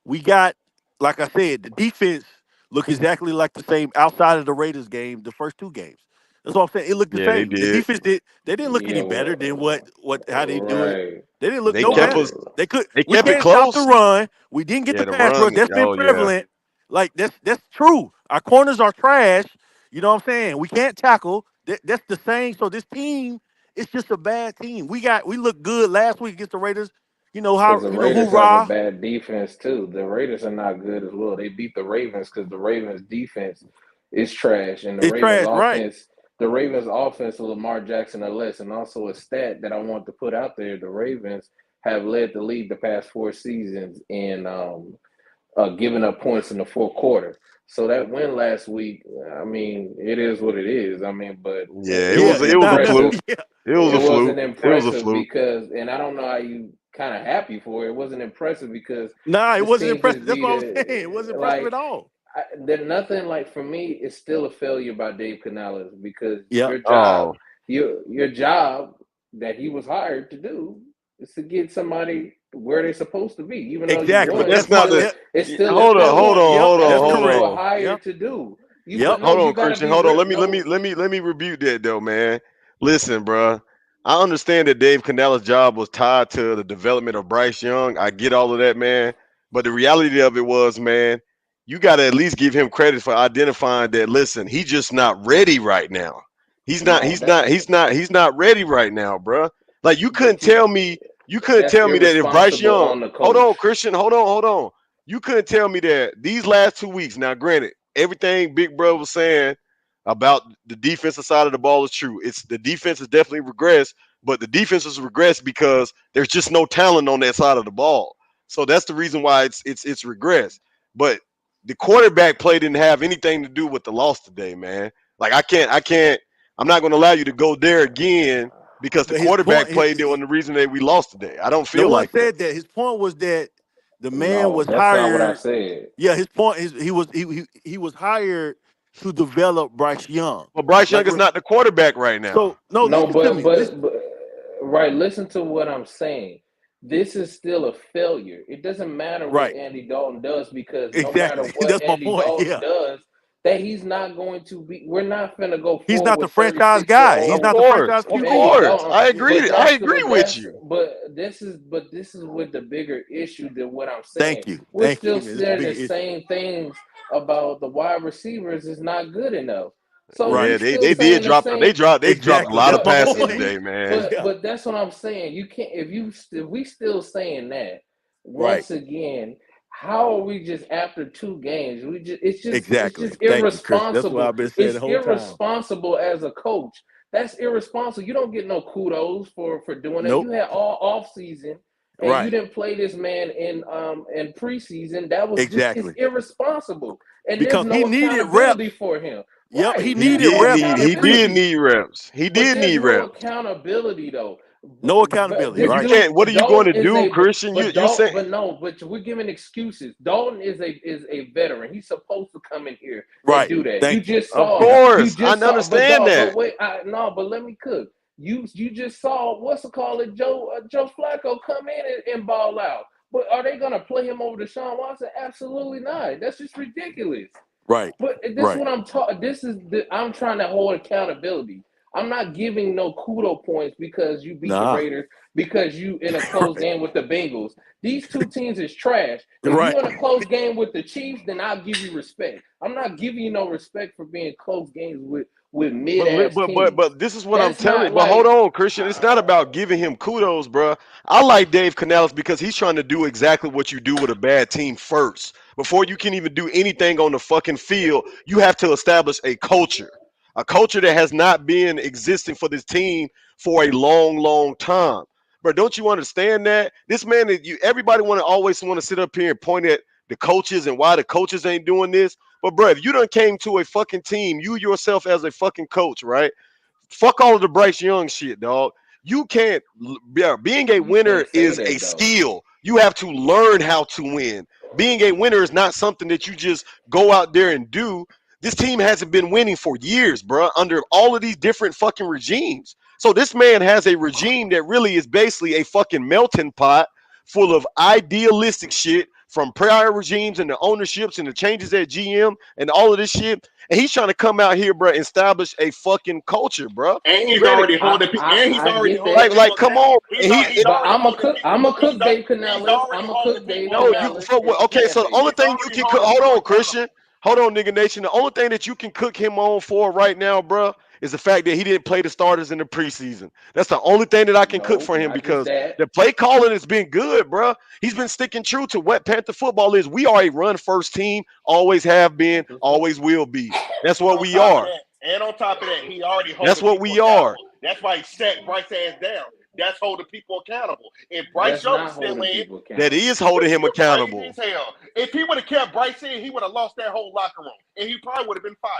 we got, like I said, the defense looked exactly like the same outside of the Raiders game, the first two games. That's what I'm saying. It looked the Yeah, they same. The did. defense did. They didn't look any Yeah, better than what how they do it. right. They didn't look They no kept better. us. Well, They could. They We kept it can't stop the close. run. We didn't get Yeah, the the pass rush. run. That's been Oh yeah. prevalent. Like that's true. Our corners are trash. You know what I'm saying? We can't tackle. That's the same. So this team, it's just a bad team. We looked good last week against the Raiders. You know because how the Raiders have a hoorah. bad defense too. The Raiders are not good as well. They beat the Ravens because the Ravens defense is trash, and It's trash, right? The Ravens offense with Lamar Jackson or less, and also a stat that I want to put out there: the Ravens have led the league the past 4 seasons in giving up points in the fourth quarter. So that win last week, I mean, it is what it is. I mean, but Yeah, it Yeah, wasn't yeah, it was a nah, nah, fluke. impressive. yeah, It was It a wasn't fluke. It was a impressive fluke. because, and I don't know how you kind of happy for it. It wasn't impressive because nah. It this wasn't team just impressive. That's beat what I'm saying. It wasn't it. impressive Like at all. there's nothing like for me. It's still a failure by Dave Canales because Yep. Oh, your job that he was hired to do is to get somebody where they're supposed to be. Even though you yeah, but Exactly. won, that's That's not my. the. it's Yeah, still a hold on, That's hold my. failure. on, Yep. hold on, That's That's what hold you correct. were on. Yep. hired to do. Yep. Hold You on, got to Christian. be Hold on. Let me rebuke that though, man. Listen, bruh. I understand that Dave Canales' job was tied to the development of Bryce Young. I get all of that, man. But the reality of it was, man, you got to at least give him credit for identifying that. Listen, he's just not ready right now. He's not. no He's that, not. He's not. He's not ready right now, bruh. Like you couldn't but you tell me. You couldn't that's tell me that if Bryce irresponsible Young. on the Hold on, coach. Christian. Hold on. You couldn't tell me that these last 2 weeks. Now, granted, everything Big Bro was saying about the defensive side of the ball is true. It's the defense has definitely regressed, but the defense has regressed because there's just no talent on that side of the ball. So that's the reason why it's regressed. But the quarterback play didn't have anything to do with the loss today, man. Like I can't I'm not gonna allow you to go there again because the But his quarterback point. play did wasn't the reason that we lost today. I don't No feel one like that. said that. His point was that the man No, was that's not what I hired. said. Yeah, his point is he was hired to develop Bryce Young. But Bryce Young Like is not the quarterback right now. so. No, No, listen to me. Listen. right. Listen to what I'm saying. This is still a failure. It doesn't matter what Right. Andy Dalton does because no matter Exactly. what That's my Andy point. Dalton Yeah. does, that he's not going to be. We're not going to go He's forward not the with franchise 36 year guy. He's Of old not the course, franchise of QB. Andy course. Dalton. I agree. I agree with That's you. but this is with the bigger issue than what I'm saying. Thank you. We're Thank still you. It's a saying the big issue. same things about the wide receivers is not good enough. So we Yeah, Right. they still they did saying the drop they same. dropped they dropped a Exactly. lot That's of my But passes if point. we today, man. Yeah. but that's what I'm saying. You can't if we still saying that Right. once again. How are we just after 2 games? We just it's Exactly. just Thank you, Chris. That's what irresponsible. I've been saying the It's whole time. irresponsible as a coach. That's irresponsible. You don't get no kudos for doing that. Nope. You had all off season and you Right. didn't play this man in preseason. That was just it's Exactly. irresponsible. And there's Because he no needed reps. accountability for him. Yep. He Right. He There's needed no did reps need in he did accountability. preseason. need reps. He But did there's need no reps. accountability though. No accountability. But This you Right. dude, can't. What are you going Dalton to is do, a Christian? but You're Dalton, saying, but no, but we're giving excuses. Dalton is a veteran. He's supposed to come in here and Right. do that. Thank you. of Yeah. You course, I just saw, but understand dog, but that. wait, no, but let me cook. You just saw what's it called it, Joe Flacco come in and ball out. But are they gonna play him over to Sean Watson? Absolutely not. That's just ridiculous. Right. But this is Right. what I'm talking. I'm trying to hold accountability. I'm not giving no kudo points because you beat the Nah. Raiders, because you in a close Right. game with the Bengals. These two teams is trash. If Right. you in a close game with the Chiefs, then I'll give you respect. I'm not giving you no respect for being close games with mid But ass teams. but this is what I'm That's telling not you. But hold like on, Christian. It's not about giving him kudos, bro. I like Dave Canales because he's trying to do exactly what you do with a bad team first. Before you can even do anything on the fucking field, you have to establish a culture that has not been existing for this team for a long, long time. But don't you understand that this man that you everybody always want to sit up here and point at the coaches and why the coaches ain't doing this? But bro, if you done came to a fucking team, you yourself as a fucking coach, right? Fuck all of the Bryce Young shit, dog. You can't. Yeah, being a you winner can't say is a that though. skill. You have to learn how to win. Being a winner is not something that you just go out there and do. This team hasn't been winning for years, bro, under all of these different fucking regimes. So this man has a regime that really is basically a fucking melting pot full of idealistic shit, from prior regimes and the ownerships and the changes at GM and all of this shit. And he's trying to come out here, bro, and establish a fucking culture, bro. And he's Granted, already holding people. And he's I already get holding that, like, people come accountable. on. He's And he, he's but already holding people. I'm a cook Dave He's Canales. already I'm a holding cook Dave people no, you Canales accountable. for and what? the Okay, fan so the base. only He's thing you already can cook. holding Hold people on, accountable. Christian. Hold on, nigga nation. The only thing that you can cook him on for right now, bro, is the fact that he didn't play the starters in the preseason. That's the only thing that I can cook No, for him not just because that. the play calling has been good, bro. He's been sticking true to what Panther football is. We are a run first team, always have been, always will be. That's And what on we top of are. that, he already That's holding what people we are. accountable. That's why he sat Bryce ass down. That's holding people accountable. If Bryce That's Young was not still holding in, people That accountable. is holding him you're crazy as accountable. hell. If he would have kept Bryce in, he would have lost that whole locker room, and he probably would have been fired.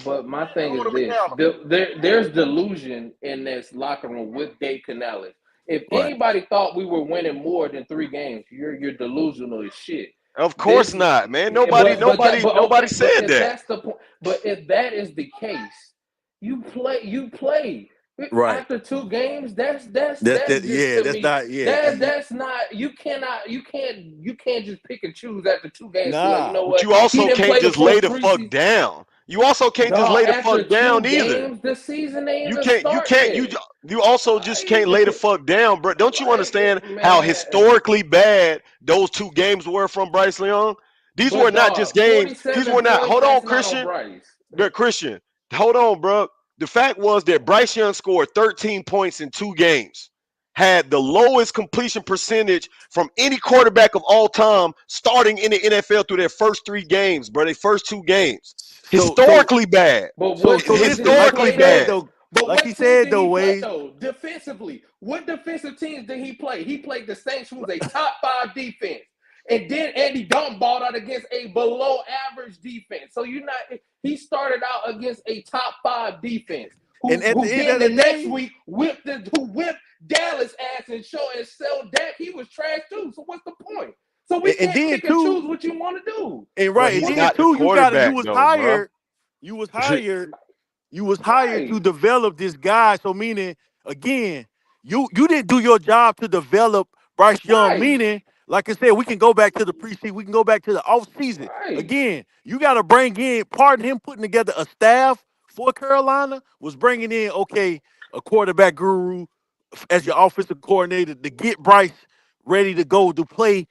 But my He thing hold is him this: accountable. there's delusion in this locker room with Dave Canales. If Right. anybody thought we were winning more than 3 games, you're delusional as shit. Of course This, not, man. Nobody but said if that. that's the point, but if that is the case, you play. Right. After 2 games, That's that's that. just Yeah. to That's me. not. Yeah. That's not. You can't just pick and choose after 2 games. Be like, you Nah. know But what? you He also didn't can't play the just lay full the fuck preseason. down. You also can't just Dog, lay the after fuck two down either. games, the season ain't You even can't, you start can't, you yet. you also just can't lay the fuck down, bro. Don't you understand how Man. historically bad those 2 games were from Bryce Young? These were But not just dog, games. These 47 were not. points, Hold on, that's not on Christian. Bryce. Christian, hold on, bro. The fact was that Bryce Young scored 13 points in 2 games, had the lowest completion percentage from any quarterback of all time starting in the NFL through their first 3 games, bro. Their first 2 games. So so Historically bad. But so what so teams did listen. he Like he Historically play said bad. though? though. But Like he what teams said did though, he play Waves. though? Defensively, what defensive teams did he play? He played the Saints, who was a top 5 defense, and then Andy Dalton balled out against a below average defense. So you're not. He started out against a top 5 defense, And at the who end then of the the next day, week whipped Dallas ass and sell Dak. He was trash too. So what's the point? So we and can't then pick and too, choose what you want to do. and But right, and he's then not the too, you quarterback was though, bro. hired, you was hired you was hired to Right. develop this guy. So meaning again, you didn't do your job to develop Bryce Young. Right. Meaning, like I said, we can go back to the preseason, we can go back to the off season. Right. Again, you got to bring in part of him putting together a staff for Carolina was bringing in a quarterback guru as your offensive coordinator to get Bryce ready to go to play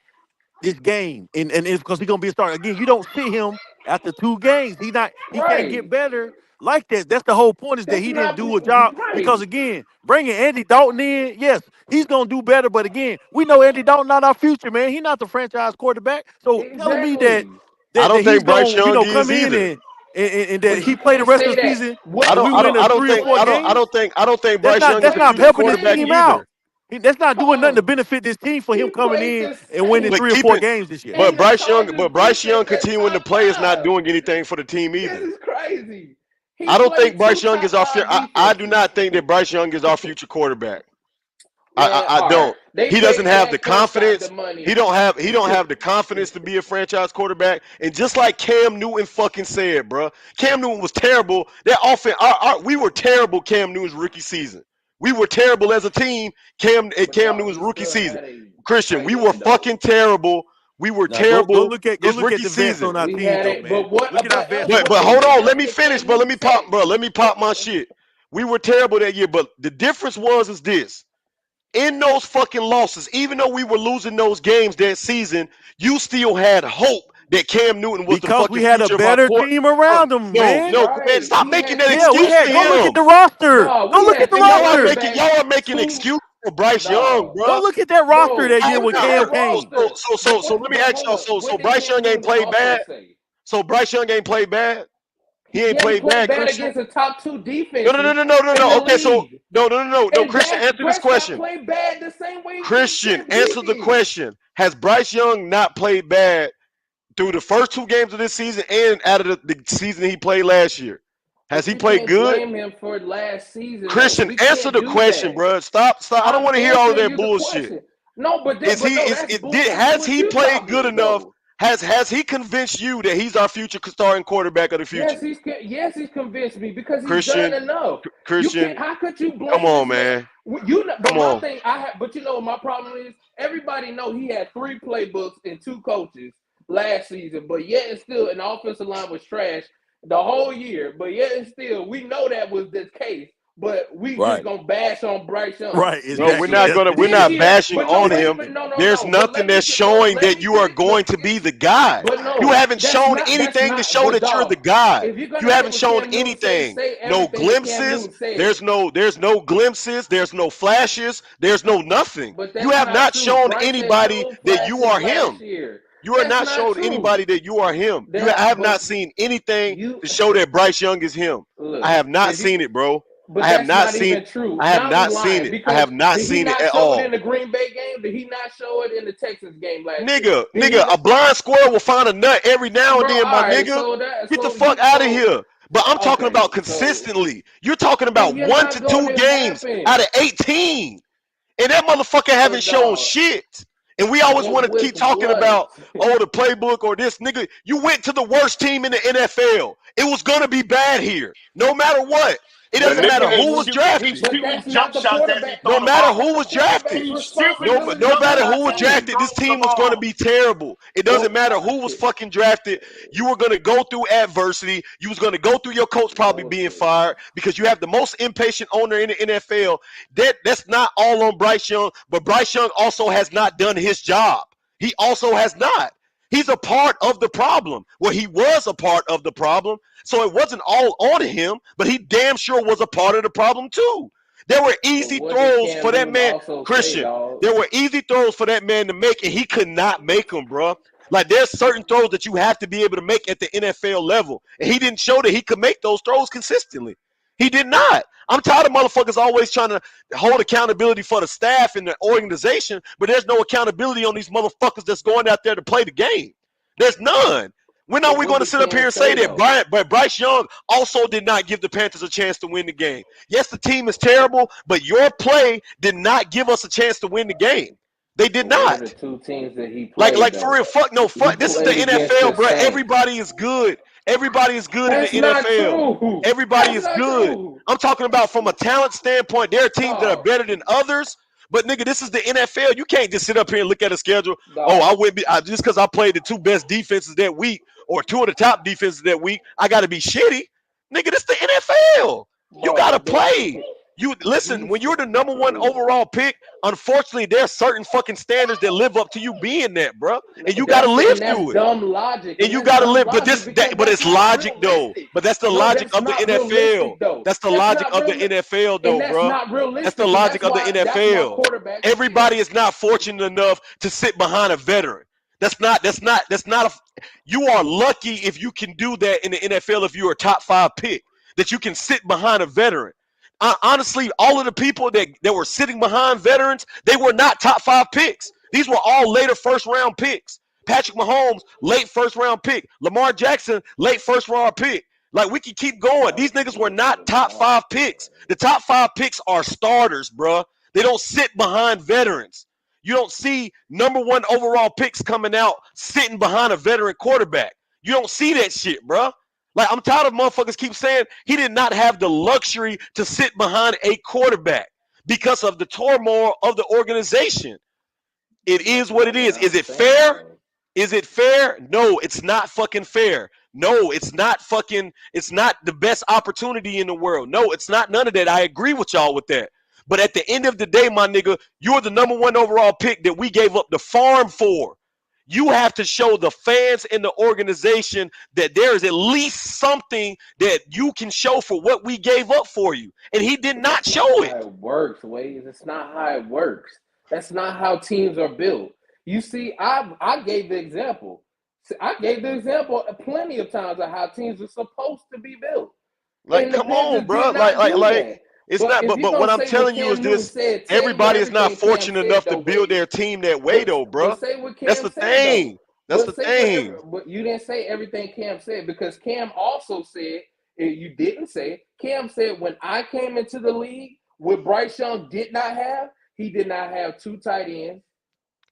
this game, and it's because he's gonna be a starter again. You don't see him after 2 games. He can't get Right. better like that. That's the whole point is that That's he didn't not do a job because right. again, bringing Andy Dalton in, yes, he's gonna do better. But again, we know Andy Dalton not our future man. He's not the franchise quarterback. So telling me that Exactly. I that don't he's think Bryce gonna Young come is in either. and But that he you play the can't rest say of the that. season I and don't we I win don't the I don't three or think four I don't I games. don't think I don't think That's Bryce not Young is that's the But not future you helping this quarterback team played. out. either. That's not doing nothing to Dog, benefit this team for him he coming played in the and winning But Saints three or keep four it games this year. and the Chargers But Bryce Young defense at continuing to top play is not 5. doing anything for the team This either. is crazy. He I don't think played Bryce two Young is top our five I do defenses. not think that Bryce Young is our future quarterback. Man, I all right. don't. They He doesn't paid have the Dak Prescott the confidence. money. He don't have the confidence to be a franchise quarterback. And just like Cam Newton fucking said, bro, Cam Newton was terrible. That offense, we were terrible. Cam Newton's rookie season, we were terrible as a team. But Cam dog, Newton's he rookie still season, had a Christian, we tight were end though. fucking terrible. We were Now go terrible go his look at rookie the vets on season. our We team had though, it, but man. what? Look at our But vets else, on our But what hold team. else? on, What let me did finish, Cam bro. Newton say? Let me pop my shit. We were terrible that year, but the difference is this. In those fucking losses, even though we were losing those games that season, you still had hope that Cam Newton was the Because we fucking had a future of our better court. team around him, No, man. no, man, Right? stop We making had that Yeah, two. we excuse had. for Go look at him. the roster. Dog, Go we look at had the two roster. quarterbacks. Y'all are making Two. excuses for Bryce Young, Dog, Go bro. look at that roster bro. that I, year Look when at I, Cam that came. roster. so let me But ask hold y'all. up. So What did Bryce Cam Young ain't Newton played also bad. say? So Bryce Young ain't played bad. He ain't Yeah, he played played bad, bad Christian. against the top 2 No, no, no, defenses no, no, no, in no. the Okay, so league. no. And Christian, Dak answer this Prescott question. played bad the same way Christian, Cam answer the did. question. Has Bryce Young not played bad through the first 2 games of this season and out of the season he played last year? Has But he you played can't good? blame him for last season though. Christian, We answer can't the do question, that. bro. Stop. I don't I'm want to hear all of answering that you the bullshit. question. No, but Is he no, is that's it bull. did That's has what he you played good talking enough? though. Has he convinced you that he's our future starting quarterback of the Yes, future? he's convinced me because he's done Christian, enough. You can't. Christian, How could you come blame on, this man? man. But Come my on. thing, I have. But you know what my problem is? Everybody know he had 3 playbooks and 2 coaches last season, but yet and still, an offensive line was trash the whole year. But yet and still, we know that was the case. But we just Right. gonna bash on Bryce Young Right. No, this we're Exactly. not year. That's gonna. what We're he This not did. year, bashing but no, on That's wait a him. minute, There's no. But nothing let me that's get no. showing Let that me you are finish. No, going to be the guy. but You no, haven't that's shown not. That's anything to not. show But that you're the dog, guy. if you're You gonna say haven't what shown Cam Newton anything. say No everything that Cam glimpses. Newton said. There's no glimpses. There's no flashes. There's no nothing. But You that's have not not true. shown Bryce had anybody showed that you flashes are last him. year. You are That's not not showing true. anybody that you are him. I That, have but not seen anything you to show that Bryce Young is him. I look have not if you. seen it, bro. But I have that's not not seen. even true. I have Now we not seen lying it. I because have not did he seen it not at show it all. in the Green Bay game? Did he not show it in the Texas game last year? Did he Nigga, not? a blind squirrel will find a nut every now and Bro, then, all my right. nigga. So that Get the so fuck you out of so here. But I'm talking okay. about So consistently. You're talking and about you're one not to going two to games happen. out of 18. And that motherfucker haven't But shown dog, shit. And we always but want to with keep talking what? about, oh, the playbook or this nigga. You went to the worst team in the NFL. It was gonna be bad here. No matter what. It The But doesn't that matter nigga who ain't was ain't. shooting. He's drafted. But shooting that's jump not the shots as he quarterback. throw No the matter That's ball. who not the was drafted. quarterback's He's shooting No responsibility matter to who was as he succeed. drafted, this throws the team was going to ball. be terrible. It doesn't Well, matter who was fucking drafted. You were going to go through adversity. You was going to go through your coach probably being bullshit. fired because you have the most impatient owner in the NFL. That's not all on Bryce Young, but Bryce Young also has not done his job. He also has not. He's a part of the problem. Well, he was a part of the problem. So it wasn't all on him, but he damn sure was a part of the problem too. There were But easy what did throws for Cam that Newton man, also say, Christian. dog? There were easy throws for that man to make, and he could not make them, bro. Like there's certain throws that you have to be able to make at the NFL level, and he didn't show that he could make those throws consistently. He did not. I'm tired of motherfuckers always trying to hold accountability for the staff and the organization, but there's no accountability on these motherfuckers that's going out there to play the game. There's none. When are But we what going to did sit up here Cam and say say that though? Bryce Young also did not give the Panthers a chance to win the game? Yes, the team is terrible, but your play did not give us a chance to win the game. They did But what are the not. 2 teams that he Like, played like for though? real, fuck no, He fuck. This is the played against the NFL, bro. Saints. Everybody is good. Everybody is good in the That's not NFL. true. Everybody That's is not good. true. I'm talking about from a talent standpoint. There are teams that are Dog, better than others. But nigga, this is the NFL. You can't just sit up here and look at a schedule. Oh, dog. I wouldn't be just because I played the two best defenses that week or two of the top defenses that week. I got to be shitty, nigga. This is the NFL. You got to Bro, play. You listen he's when you're the number one overall pick. Unfortunately, there's certain fucking standards that live up to you being that, bro, and you got to live that's through it. dumb logic, And and you that's gotta dumb live, but logic because but that's it's not logic though. realistic. But that's the No, logic that's of the not NFL. realistic though. That's the That's logic not of the real, NFL and though, that's bro. not That's the realistic, and logic of the that's why NFL. quarterbacks Everybody fail. is not fortunate enough to sit behind a veteran. That's not a. You are lucky if you can do that in the NFL if you're a top five pick. That you can sit behind a veteran. Honestly, all of the people that were sitting behind veterans, they were not top five picks. These were all later first round picks. Patrick Mahomes, late first round pick. Lamar Jackson, late first round pick. Like we can keep going. These niggas were not top five picks. The top five picks are starters, bruh. They don't sit behind veterans. You don't see number one overall picks coming out sitting behind a veteran quarterback. You don't see that shit, bruh. Like I'm tired of motherfuckers keep saying he did not have the luxury to sit behind a quarterback because of the turmoil of the organization. It That's is what it not what is. Is I'm it saying fair? though. Is it fair? No, it's not fucking fair. No, it's not fucking, it's not the best opportunity in the world. No, it's not none of that. I agree with y'all with that. But at the end of the day, my nigga, you're the number one overall pick that we gave up the farm for. You have to show the fans and the organization that there is at least something that you can show for what we gave up for you. And he did But not that's not show how it. it works, Wade. It's not how it works. That's not how teams are built. You see, I gave the example. I gave the example plenty of times of how teams are supposed to be built. Like, And the come on, Panthers bro. did Like, not like, do like, that. it's But not. if you're But gonna what I'm say what telling you is Cam Newton this: said, say what everybody is not everything Cam fortunate said enough to though, build Wade. their team that way, But though, bro. say what That's Cam the said though. thing. That's the thing. But you didn't say everything Cam said because Cam also said you didn't say. Cam said when I came into the league, what Bryce Young did not have, he did not have 2 tight ends.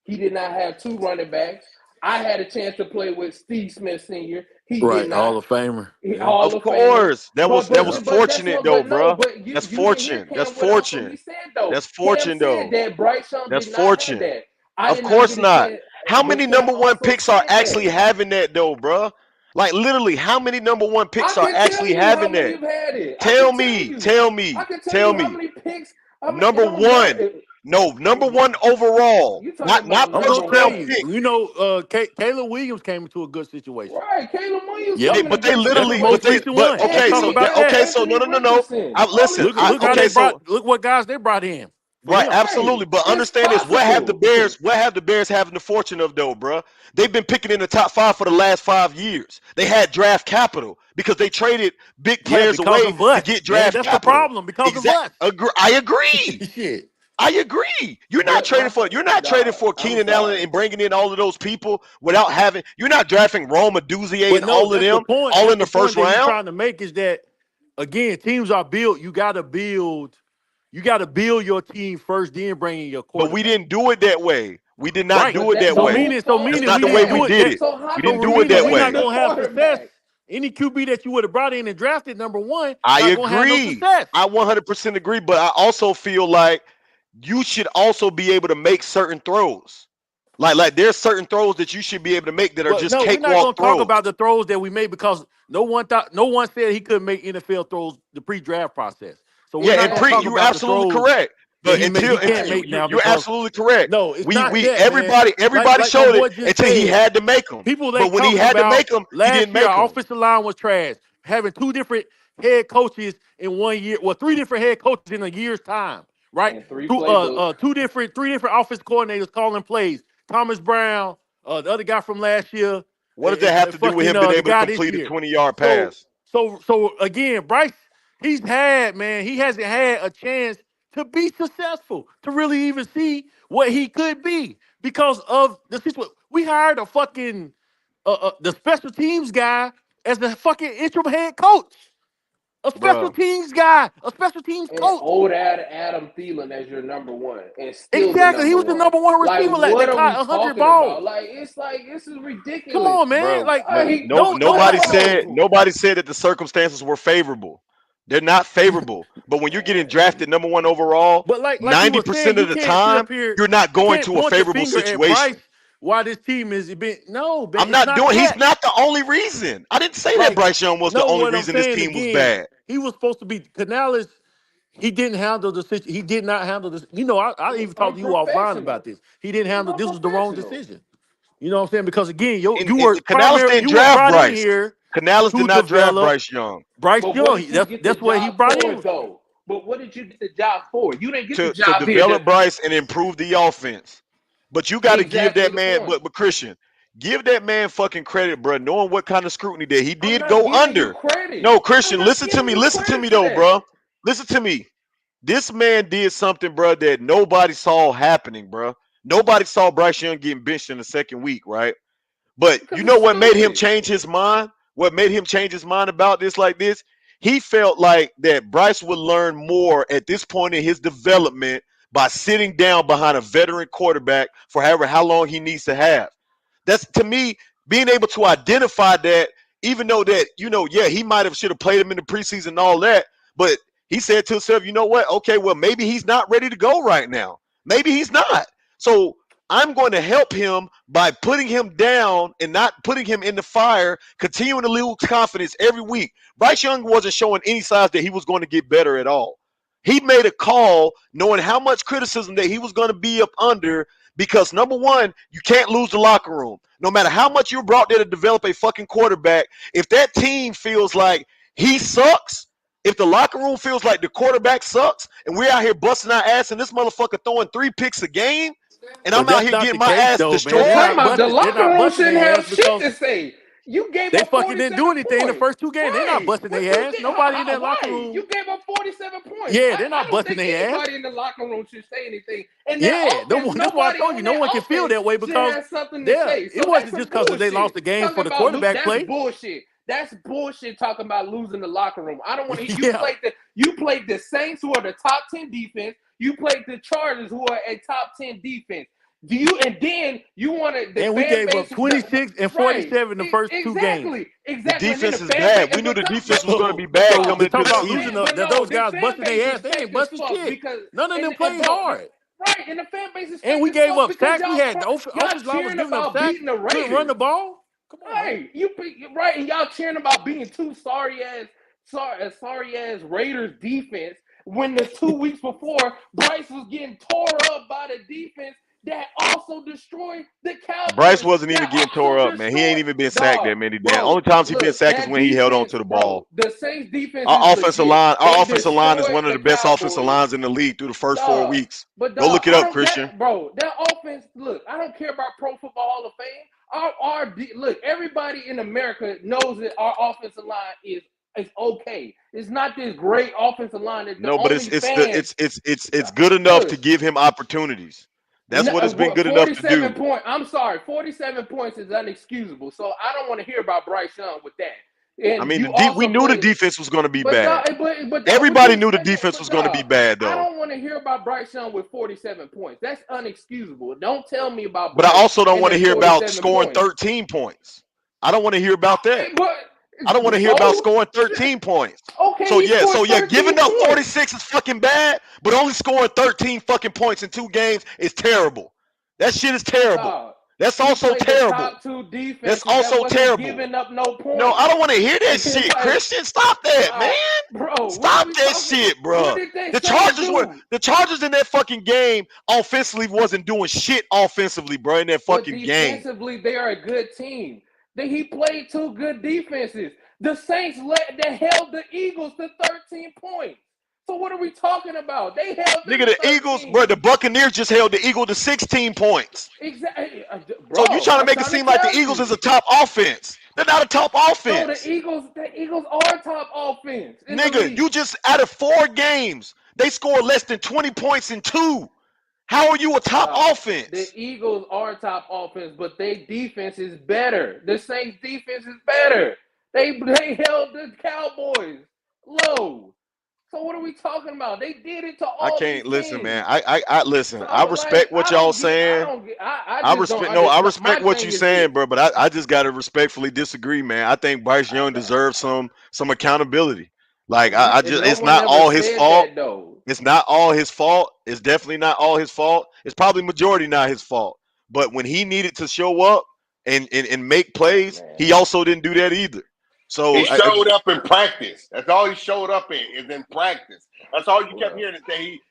He did not have 2 running backs. I had a chance to play with Steve Smith Sr. He did Right, not. Hall of Famer. Yeah. Hall Of of Famer. course, that But was that but was Yeah. but that's fortunate what. though, But no. bro. But That's you didn't hear fortune. That's Cam what else what he fortune. said though. That's Cam fortune said though. that Bryce Young That's did not have fortune. that. I Of did not course get a not. chance. How But many Cam number one also picks are said actually that. having that though, bro? Like literally, how many number one I picks are can tell actually you how having many that? have had it. I Tell can tell me, you. tell I me, can tell tell you how me. many picks. It Number don't matter. one, no, number one overall, You talking not about I'm gonna number first tell round one? you. pick. Caleb Williams came into a good situation. Right, Caleb Williams Yep, came in a But they great that's the literally, most situation. recent one. Let's okay, talk so about that, that. okay, so Anthony no, no, no. Richardson. I All listen, these Look how okay, they people. brought. so Look what guys they brought in for right, him. absolutely. Right. But It's understand this: possible. What have the Bears having the fortune of though, bruh? They've been picking in the top five for the last 5 years. They had draft capital because they traded big Yeah, players because away of to us, get man. draft That's the capital. problem. Because of Exact. us. I agree. Shit. I agree. But my You're not trading dog, for I'm Keenan Allen sorry. and bringing in all of those people without having. You're not drafting Roma Duzier But and no, all of that's the them point. all That's in the the point first that he's round. trying to make is that again, teams are built. You got to build. You got to build your team first, then bring in your But we quarterback. didn't do it that way. We did not Right. do But it that's that the So way. whole meaning, so That's point meaning not we the way didn't we do again. it. did That it. So We how do so didn't you do it meaning that we're draft not way. the gonna have success. quarterback? Any QB that you would have brought in and drafted number one, I not gonna have no agree. success. I 100% agree. But I also feel like you should also be able to make certain throws. Like there's certain throws that you should be able to make that are But just no, we're not cakewalk gonna talk throws. about the throws that we made because no one said he couldn't make NFL throws the pre-draft process. So we're Yeah, not and gonna pre talk you're about the absolutely throws correct. that But he can't make now you're because absolutely correct. no, it's not We that, man. everybody Like my showed it boy just until he said, had to make them. people But ain't when he talking had to about make them, he last didn't year make our them. offensive line was trash. Having two different head coaches in 1 year, well, three different head coaches in a year's time, right? And three Through playbooks. three different offense coordinators calling plays. Thomas Brown, the other guy from last year, What does that have to do with fucking him being the able to guy this complete a year. 20-yard So pass? so again, Bryce, he hasn't had a chance to be successful, to really even see what he could be because of the situation. We hired a fucking the special teams guy as the fucking interim head coach. A special Bruh. teams guy, a special teams And coach. old Adam Thielen as your number one, and still the Exactly. He number was the one. number one Like, receiver what that are we caught 100 talking about? balls. Like this is Come ridiculous. on, man. Bro, Like, Like, don't no. nobody said that the circumstances were favorable. They're not favorable. But when you're getting drafted number one overall, But like you were saying, 90% of the time, you're not you going can't to a point the favorable finger at Bryce situation. why this team is been no, man, I'm it's not not doing he's that. not the only reason. I didn't say that Like, Bryce Young was the no, only what I'm reason this saying team was again, bad. he was supposed to be Canales. He didn't handle the situation. He did not handle this. You know, I even talked to you offline about Unprofessional. this. He didn't It was handle. This was the wrong unprofessional. decision. You know what I'm saying? Because again, And, you and were Canales primary. didn't You were draft brought in Bryce. here Canales did to not draft develop Bryce Young Bryce But what Young. did you get the That's what he job brought for, in. though? But what did you get the job for? You didn't get the to job here to develop Bryce and improve the offense. But you got to give exactly that the man, point. but Christian, give that man fucking credit, bro. Knowing what kind of scrutiny that he I'm did not go giving you under. credit. No, I'm Christian, not giving you listen to credit me for though, that. bro. Listen to me. This man did something, bro, that nobody saw happening, bro. Nobody saw Bryce Young getting benched in the second week, right? But you Because know it's what made him stupid. change his mind? What made him change his mind about this like this? He felt like that Bryce would learn more at this point in his development by sitting down behind a veteran quarterback for however how long he needs to have. That's to me being able to identify that, even though that yeah, he might have should have played him in the preseason and all that, but he said to himself, you know what? Okay, well maybe he's not ready to go right now. Maybe he's not. So I'm going to help him by putting him down and not putting him in the fire, continuing to lose confidence every week. Bryce Young wasn't showing any signs that he was going to get better at all. He made a call knowing how much criticism that he was going to be up under because number one, you can't lose the locker room. No matter how much you're brought there to develop a fucking quarterback, if that team feels like he sucks, if the locker room feels like the quarterback sucks, and we're out here busting our ass and this motherfucker throwing 3 picks a game, and But I'm out that's here not getting the my case ass though, man. But They're time destroyed. not out, the busting. They're locker not room busting shouldn't their ass have shit because to say. You gave they up fucking didn't do 47 anything the points. first two games. They're not Right. busting What their you ass. get? Nobody in that locker Right. room. You gave up 47 points. Yeah, they're I not don't busting think their ass. anybody in the locker room should say anything. And that Yeah, offense, that's why I nobody told you on no that one can feel offense that way should because have something to yeah, say. it So that's wasn't some just because they lost bullshit. the games Talking for the about quarterback that's play. bullshit. That's bullshit talking about losing the locker room. I don't want to hear Yeah, you played the Saints who are the top 10 defense. You played the Chargers who are a top 10 defense. And then you wanted the And we fan gave up base, 26 and right? 47 the first 2 games. Exactly, The exactly. And then the defense is fan base, bad. We knew the defense was going to be So, bad so coming to into talk the about season. losing, but that no, those this guys fan busting base their is ass, they fake ain't as busting fuck shit. because None of them and played bro, hard. right, and the fan base is And fake we as gave fuck up because sacks. We had the y'all offensive line was cheering giving up about sacks. beating the Couldn't run Raiders. the ball. Come on, man. Right, right, and y'all cheering about being two sorry ass Raiders defense when the 2 weeks before Bryce was getting tore up by the defense that also destroyed the Bryce Cowboys. wasn't even That getting tore also up, man. He ain't destroyed even been sacked dog, that many damn. bro. Only times he been Look, sacked is that when he held on defense, to the bro. ball. The Saints defense is Our offensive legit. line, They our offensive line is destroyed one of the the best offensive Cowboys. lines in the league through the first 4 Dog, weeks. but Go dog, look it I up, don't Christian. that bro. That offense. Look, I don't care about Pro Football Hall of Fame. Look, everybody in America knows that our offensive line is okay. It's not this great offensive line that the No, but only fans it's good enough to look. give him opportunities. That's what it's been good enough to 47 do. points. I'm sorry, 47 points is unexcusable. So I don't want to hear about Bryce Young with that. I And mean, you we also knew the played. defense was going to be But bad. dog, what you Everybody knew the expect? defense But was going to be dog, bad, I though. don't want to hear about Bryce Young with 47 points. That's unexcusable. Don't tell me about But I Bryce also don't and want to his hear about 47 scoring points. 13 points. I don't want to hear about that. But I don't want to hear about so scoring 13 points. okay, he scored So yeah, giving 13 up points. 46 is fucking bad, but only scoring 13 fucking points in 2 games is terrible. That shit is terrible. Dog, That's he also played the terrible. top two That's defenses that also wasn't terrible. giving up no No, I points. don't want to hear that shit, Like, Christian. Stop that, man. bro, what are Stop we that talking? shit, What bro. did they The Saints Chargers were do? the Chargers in that fucking game offensively wasn't doing shit offensively, bro, in that But fucking game. defensively, they are a good team. He played two good defenses. The Saints that held the Eagles to 13 points. So what are we talking about? They held them Nigga, to the Eagles, bro, 13. the Buccaneers just held the Eagle to 16 points. Exactly, So you bro. trying to I'm make it trying to seem like the tell Eagles is you. a top offense. They're not a top Bro, offense. the Eagles are top offense in the Nigga, you league. just out of 4 games, they scored less than 20 points in 2. How are you a top The offense? Eagles are top offense, but their defense is better. The Saints defense is better. They held the Cowboys low. So what are we talking about? They did it to I all these can't listen, man. teams. I listen. I So like respect what y'all saying. I I just don't respect no, I understand. respect My what you thing is saying, this. bro. But I just gotta respectfully disagree, man. I think Bryce Young deserves some accountability. Like I And just, no it's one not ever all his said fault. that though. It's not all his fault. It's definitely not all his fault. It's probably majority not his fault. But when he needed to show up and make plays, he Man. also didn't do that either. He So showed up in practice. That's all he showed up in is in practice. That's all you kept Well, hearing is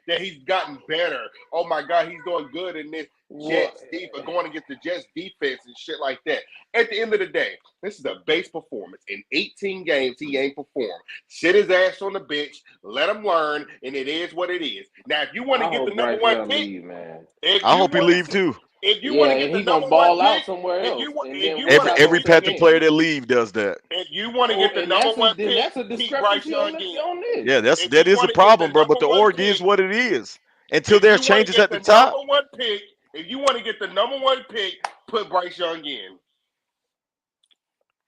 that he's gotten better. Oh my God, he's doing good in this well, Jets defense, going against the Jets defense and shit like that. At the end of the day, this is a base performance. In 18 games, he ain't performed. Sit his ass on the bench, let him learn, and it is what it is. Now, if you want to I get the hope number Bryce one Young pick, leave, man. if I you hope he want leave to, too. if you want Yeah, to get and the he gonna number one ball out pick, somewhere else. And if then you we want Every to talk get every gonna the Panther second player that leave does that. if you want to Oh, get the and number one pick, that's a keep Bryce discrepancy Young on in. this. Yeah, If that you is a want to get problem, the bro. But number the one org is pick, what it is. Until if there's you want to changes get at the the top, number one pick, if you want to get the number one pick, put Bryce Young in.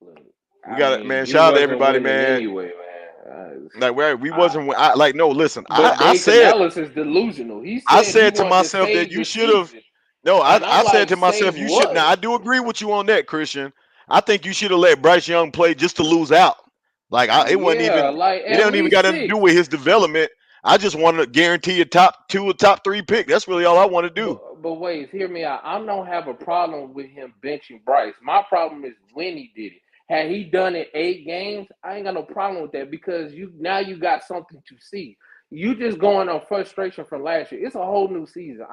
Look, we I got it, mean, man. you Shout out to wasn't everybody, winning man. anyway, man. Like we I, wasn't like no. Listen, but I Dave said Canales is delusional. He I said he said to wanted to myself that save you the should have. season, No, and I'm I said like, to myself save you should. Now what? I do agree with you on that, Christian. I think you should have let Bryce Young play just to lose out. Like it wasn't Yeah, even. like It at don't even least got nothing to do 6. with his development. I just want to guarantee a top 2 or top 3 pick. That's really all I want to do. But wait, hear me out. I don't have a problem with him benching Bryce. My problem is when he did it. Had he done it 8 games, I ain't got no problem with that because you got something to see. You just going on frustration from last year. It's a whole new season.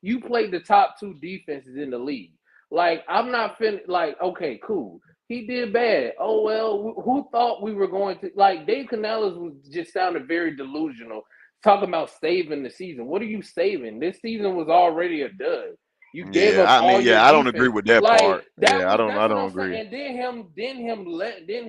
You played the top 2 defenses in the league. Like I'm not like okay, cool. He did bad. Oh well, who thought we were going to like Dave Canales was just sounded very delusional talking about saving the season. What are you saving? This season was already a dud. You gave Yeah, up I all mean, your yeah, I don't agree defense. with that Like part. Yeah, I that's what don't I'm saying. agree. And then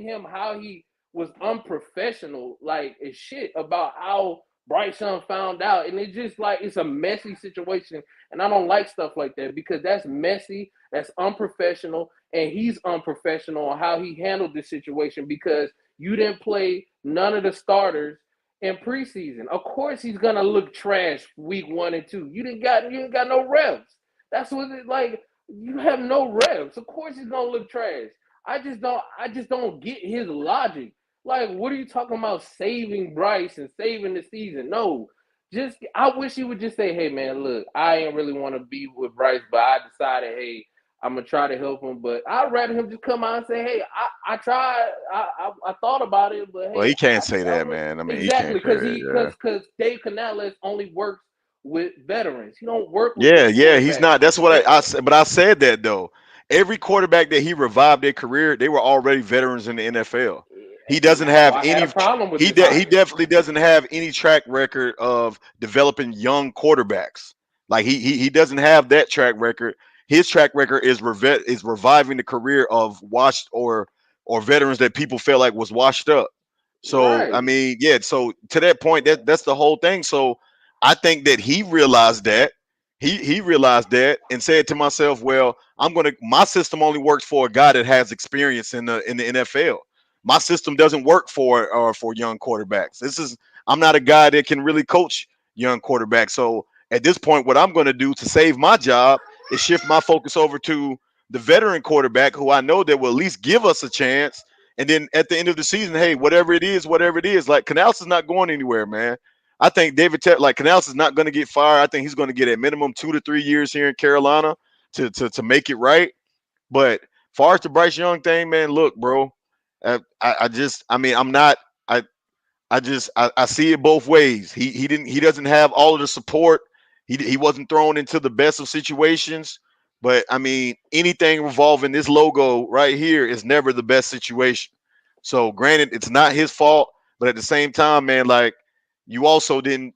him how he was unprofessional, like as shit about how Bryce Young found out. And it's just like it's a messy situation. And I don't like stuff like that because that's messy, that's unprofessional, and he's unprofessional on how he handled this situation because you didn't play none of the starters in preseason. Of course, he's gonna look trash week 1 and 2. You didn't got no reps. That's what it like. You have no reps. Of course, it's gonna look trash. I just don't get his logic. Like, what are you talking about? Saving Bryce and saving the season? No, just I wish he would just say, "Hey, man, look, I ain't really want to be with Bryce, but I decided, hey, I'm gonna try to help him." But I'd rather him just come out and say, "Hey, I tried, I thought about it, but Well, hey, he can't say I that, went man. I mean, he exactly can't say because that. Yeah. because Dave Canales only works with veterans. He don't work with Yeah, young yeah, he's quarterbacks. not. That's what And I said. But I said that though. Every quarterback that he revived their career, they were already veterans in the NFL. He and doesn't that's have why I had any. a problem with He this he hire. definitely doesn't have any track record of developing young quarterbacks. Like he doesn't have that track record. His track record is reviving the career of washed or veterans that people felt like was washed up. So I Right, mean, yeah. So to that point, that's the whole thing. So I think that he realized that he realized that and said to myself, well, my system only works for a guy that has experience in the NFL. My system doesn't work for young quarterbacks. I'm not a guy that can really coach young quarterbacks. So at this point, what I'm going to do to save my job is shift my focus over to the veteran quarterback who I know that will at least give us a chance. And then at the end of the season, hey, whatever it is, whatever it is, like Canals is not going anywhere, man. I think like Canales is not going to get fired. I think he's going to get at minimum 2 to 3 years here in Carolina to make it right. But far as the Bryce Young thing, man, look, bro, I just, I mean, I'm not, I, I see it both ways. He doesn't have all of the support. He wasn't thrown into the best of situations. But I mean, anything revolving this logo right here is never the best situation. So granted, it's not his fault, but at the same time, man, like you also didn't,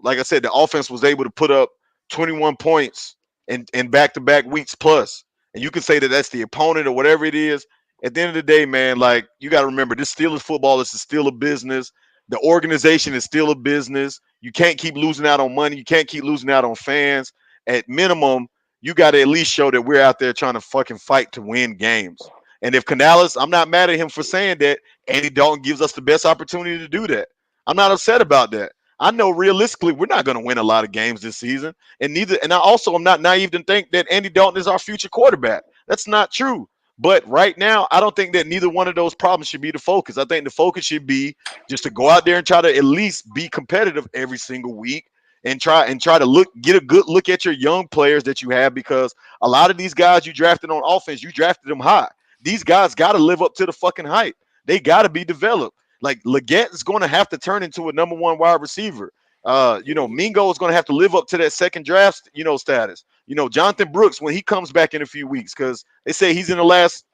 like I said, the offense was able to put up 21 points in back-to-back weeks plus. And you can say that that's the opponent or whatever it is. At the end of the day, man, like you got to remember, this still is football. This is still a business. The organization is still a business. You can't keep losing out on money. You can't keep losing out on fans. At minimum, you got to at least show that we're out there trying to fucking fight to win games. And if Canales, I'm not mad at him for saying that. Andy Dalton gives us the best opportunity to do that. I'm not upset about that. I know realistically we're not going to win a lot of games this season, and I also am not naive to think that Andy Dalton is our future quarterback. That's not true. But right now, I don't think that neither one of those problems should be the focus. I think the focus should be just to go out there and try to at least be competitive every single week and try to get a good look at your young players that you have because a lot of these guys you drafted on offense, you drafted them high. These guys got to live up to the fucking hype. They got to be developed. Like Leggett is going to have to turn into a number one wide receiver. Mingo is going to have to live up to that second draft, status. Jonathan Brooks when he comes back in a few weeks, because they say he's in the last,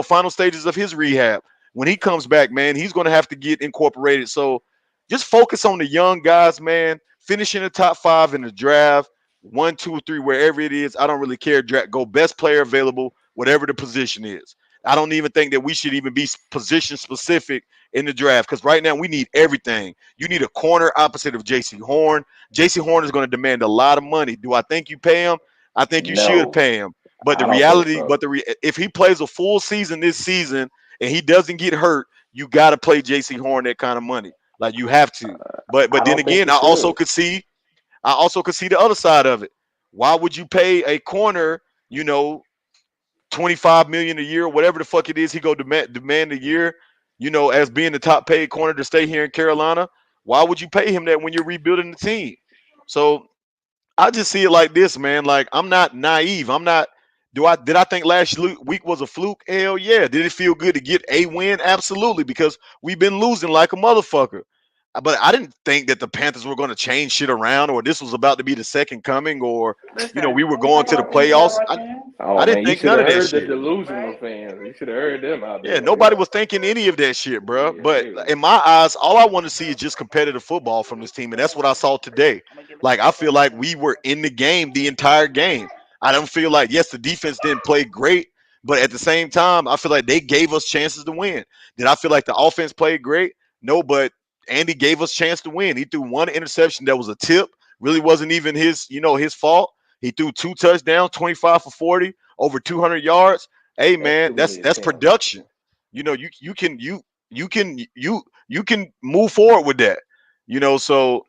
final stages of his rehab. When he comes back, man, he's going to have to get incorporated. So just focus on the young guys, man. Finish in the top 5 in the draft, 1, 2, 3, wherever it is. I don't really care. Go best player available, whatever the position is. I don't even think that we should even be position specific in the draft because right now we need everything. You need a corner opposite of J.C. Horn. J.C. Horn is going to demand a lot of money. Do I think you pay him? I think you should no, pay him. But the I don't think reality, so. if he plays a full season this season and he doesn't get hurt, you got to play J.C. Horn that kind of money. Like you have to. But I then don't think again, he should. I also could see the other side of it. Why would you pay a corner, 25 million a year, whatever the fuck it is he go demand a year, as being the top paid corner to stay here in Carolina? Why would you pay him that when you're rebuilding the team? So I just see it like this, man. Like I'm not naive. I'm not. Did I think last week was a fluke? Hell yeah. Did it feel good to get a win? Absolutely, because we've been losing like a motherfucker. But I didn't think that the Panthers were going to change shit around, or this was about to be the second coming, or we were going to the playoffs. I Oh didn't man, you think should none have of that heard the shit. delusional fans. You should have heard them out Yeah, there. nobody was thinking any of that shit, bro. Yeah, But they was. in my eyes, all I want to see is just competitive football from this team, and that's what I saw today. Like I feel like we were in the game the entire game. I don't feel like yes, the defense didn't play great, but at the same time, I feel like they gave us chances to win. Did I feel like the offense played great? No, but Andy gave us chance to win. He threw one interception that was a tip, really wasn't even his fault. He threw 2 touchdowns, 25 for 40, over 200 yards. Hey That's man, too that's many that's attempts. production. You can move forward with that. So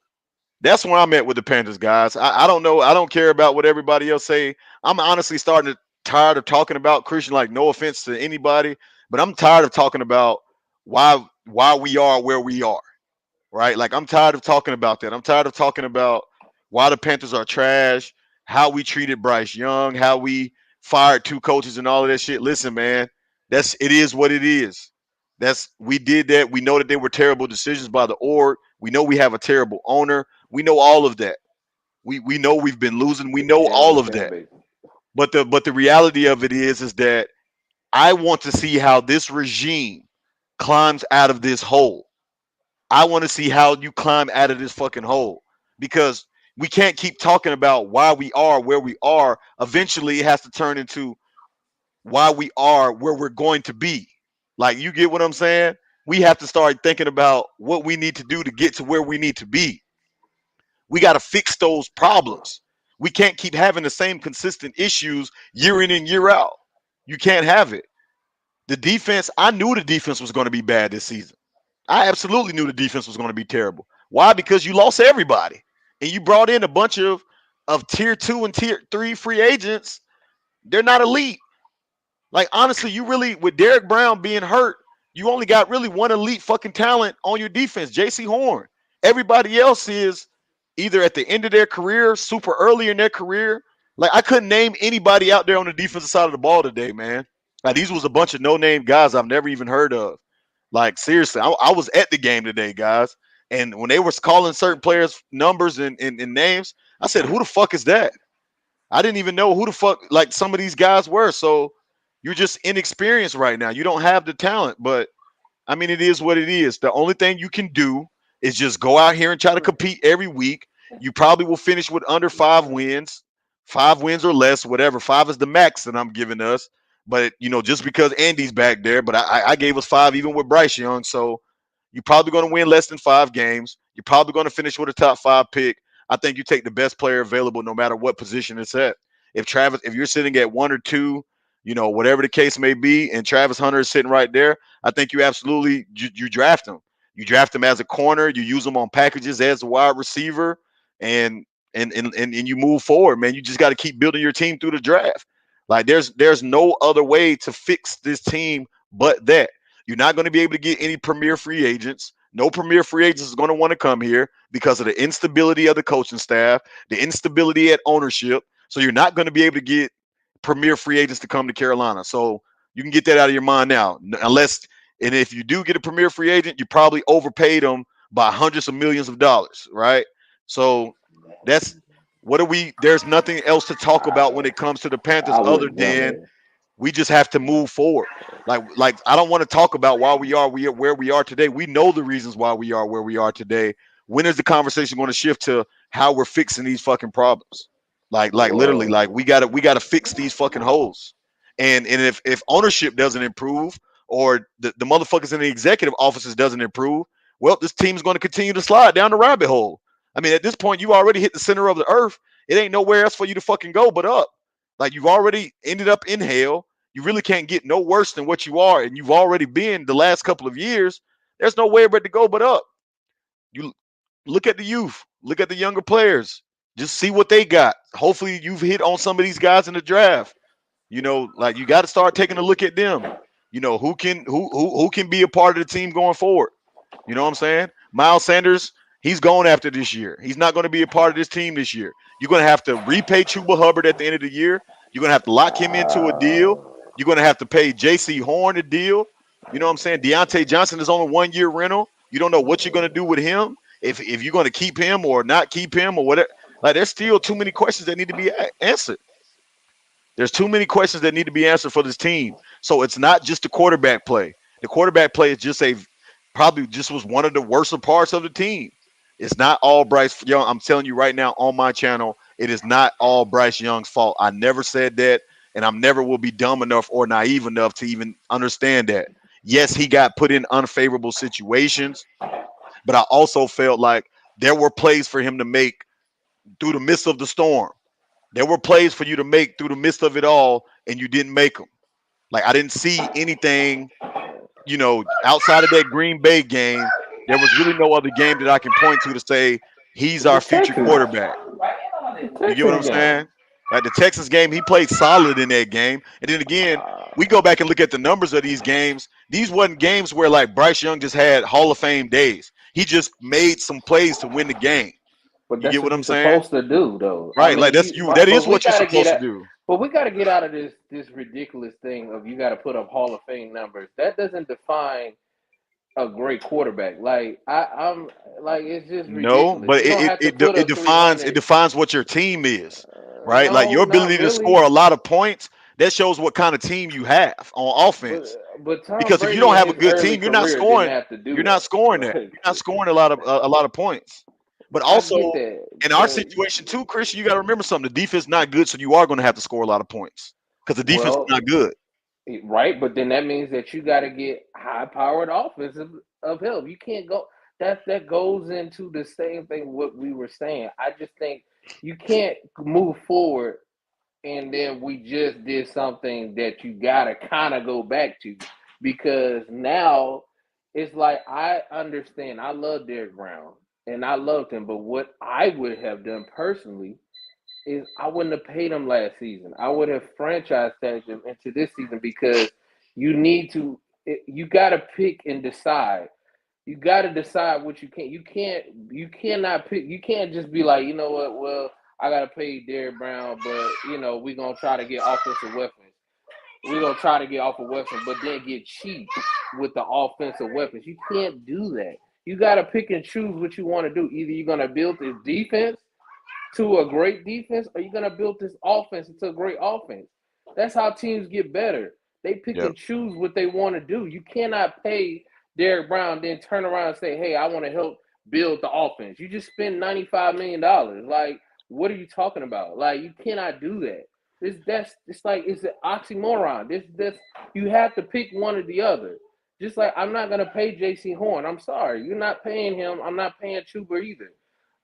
that's where I'm at with the Panthers, guys. I don't know. I don't care about what everybody else say. I'm honestly starting to tired of talking about Christian. Like, no offense to anybody, but I'm tired of talking about why we are where we are. Right? Like, I'm tired of talking about that. I'm tired of talking about why the Panthers are trash, how we treated Bryce Young, how we fired two coaches and all of that shit. Listen, man, it is what it is. We did that. We know that they were terrible decisions by the org. We know we have a terrible owner. We know all of that. We know we've been losing. We know all Terrible of fan that. base. But the reality of it is that I want to see how this regime climbs out of this hole. I want to see how you climb out of this fucking hole because we can't keep talking about why we are where we are. Eventually, it has to turn into why we are where we're going to be. Like, you get what I'm saying? We have to start thinking about what we need to do to get to where we need to be. We got to fix those problems. We can't keep having the same consistent issues year in and year out. You can't have it. The defense, I knew the defense was going to be bad this season. I absolutely knew the defense was going to be terrible. Why? Because you lost everybody, and you brought in a bunch of tier two and tier three free agents. They're not elite. Like, honestly, you really, with Derek Brown being hurt, you only got really one elite fucking talent on your defense, J.C. Horn. Everybody else is either at the end of their career, super early in their career. Like, I couldn't name anybody out there on the defensive side of the ball today, man. Like, these was a bunch of no-name guys I've never even heard of. Like, seriously, I was at the game today, guys. And when they were calling certain players numbers and names, I said, who the fuck is that? I didn't even know who the fuck like some of these guys were. So you're just inexperienced right now. You don't have the talent, but I mean, it is what it is. The only thing you can do is just go out here and try to compete every week. You probably will finish with under 5 wins or less, whatever. Five is the max that I'm giving us. But just because Andy's back there, but I gave us five even with Bryce Young. So you're probably going to win less than 5 games. You're probably going to finish with a top 5 pick. I think you take the best player available, no matter what position it's at. If you're sitting at 1 or 2, whatever the case may be, and Travis Hunter is sitting right there, I think you absolutely you draft him. You draft him as a corner. You use him on packages as a wide receiver, and and you move forward, man. You just got to keep building your team through the draft. Like, there's no other way to fix this team but that. You're not going to be able to get any premier free agents. No premier free agents is going to want to come here because of the instability of the coaching staff, the instability at ownership. So you're not going to be able to get premier free agents to come to Carolina. So you can get that out of your mind now. And if you do get a premier free agent, you probably overpaid them by hundreds of millions of dollars, right? So that's what are we? There's nothing else to talk about when it comes to the Panthers I other wouldn't jump than in. we just have to move forward. Like I don't want to talk about why we are where we are today. We know the reasons why we are where we are today. When is the conversation going to shift to how we're fixing these fucking problems? Like literally, Well, like we gotta fix these fucking holes. And if ownership doesn't improve or the motherfuckers in the executive offices doesn't improve, well, this team's going to continue to slide down the rabbit hole. I mean, at this point, you already hit the center of the earth. It ain't nowhere else for you to fucking go but up. Like, you've already ended up in hell. You really can't get no worse than what you are, and you've already been the last couple of years. There's nowhere but to go but up. You look at the youth, look at the younger players, just see what they got. Hopefully, you've hit on some of these guys in the draft. Like, you got to start taking a look at them. Who can be a part of the team going forward. You know what I'm saying? Miles Sanders, he's going after this year. He's not going to be a part of this team this year. You're going to have to repay Chuba Hubbard at the end of the year. You're going to have to lock him into a deal. uh, You're going to have to pay J.C. Horn a deal. You know what I'm saying? Deontay Johnson is on a 1-year rental. You don't know what you're going to do with him. If you're going to keep him or not keep him or whatever. Like, there's still too many questions that need to be answered. There's too many questions that need to be answered for this team. So it's not just the quarterback play. The quarterback play is probably just was one of the worst parts of the team. It's not all Bryce Young. I'm telling you right now on my channel, it is not all Bryce Young's fault. I never said that, and I never will be dumb enough or naive enough to even understand that. Yes, he got put in unfavorable situations, but I also felt like there were plays for him to make through the midst of the storm. There were plays for you to make through the midst of it all, and you didn't make them. Like, I didn't see anything, outside of that Green Bay game. There was really no other game that I can point to say he's the our future Texans, quarterback. the You get what Texans I'm game. saying? Like the Texas game, he played solid in that game. And then again, we go back and look at the numbers of these games. These wasn't games where like Bryce Young just had Hall of Fame days. He just made some plays to win the game. But You that's get what what you're I'm saying? supposed to do, though. I Right. Like mean, that's you you. right, That is what you're supposed to do. but we got to get out of this ridiculous thing of you got to put up Hall of Fame numbers. That doesn't define a great quarterback. Like I'm like it's just No, ridiculous. but You don't have to put it up defines 300. what your team is, right? Like No, your not ability to score really. a lot of points. That shows what kind of team you have on But offense. Tom Because if you Brady don't in have a his good early team, you're not career didn't scoring. have to do You're not that. scoring that. Like You're not scoring a lot of points. But I get also that, in our but situation too, Christian, you got to remember something. The defense is not good, so you are going to have to score a lot of points because the defense is well, not good. right. But then that means that you got to get high-powered offensive of help. You can't go. That goes into the same thing what we were saying. I just think you can't move forward and then we just did something that you gotta kind of go back to because now it's like I understand. I love Derrick Brown and I loved him, but what I would have done personally is I wouldn't have paid him last season. I would have franchise tagged him into this season because you need to. You got to pick and decide. You got to decide what you can. You cannot pick. You can't just be like, you know what? Well, I got to pay Derrick Brown, but we're gonna try to get offensive weapons. We're gonna try to get off a weapon, but then get cheap with the offensive weapons. You can't do that. You got to pick and choose what you want to do. Either you're gonna build this defense to a great defense, or you're gonna build this offense into a great offense. That's how teams get better. They pick Yep. and choose what they want to do. You cannot pay Derrick Brown, then turn around and say, "Hey, I want to help build the offense." You just spend $95 million. Like, what are you talking about? Like, you cannot do that. It's like it's an oxymoron. This you have to pick one or the other. Just like I'm not gonna pay J.C. Horn. I'm sorry, you're not paying him. I'm not paying Chuba either.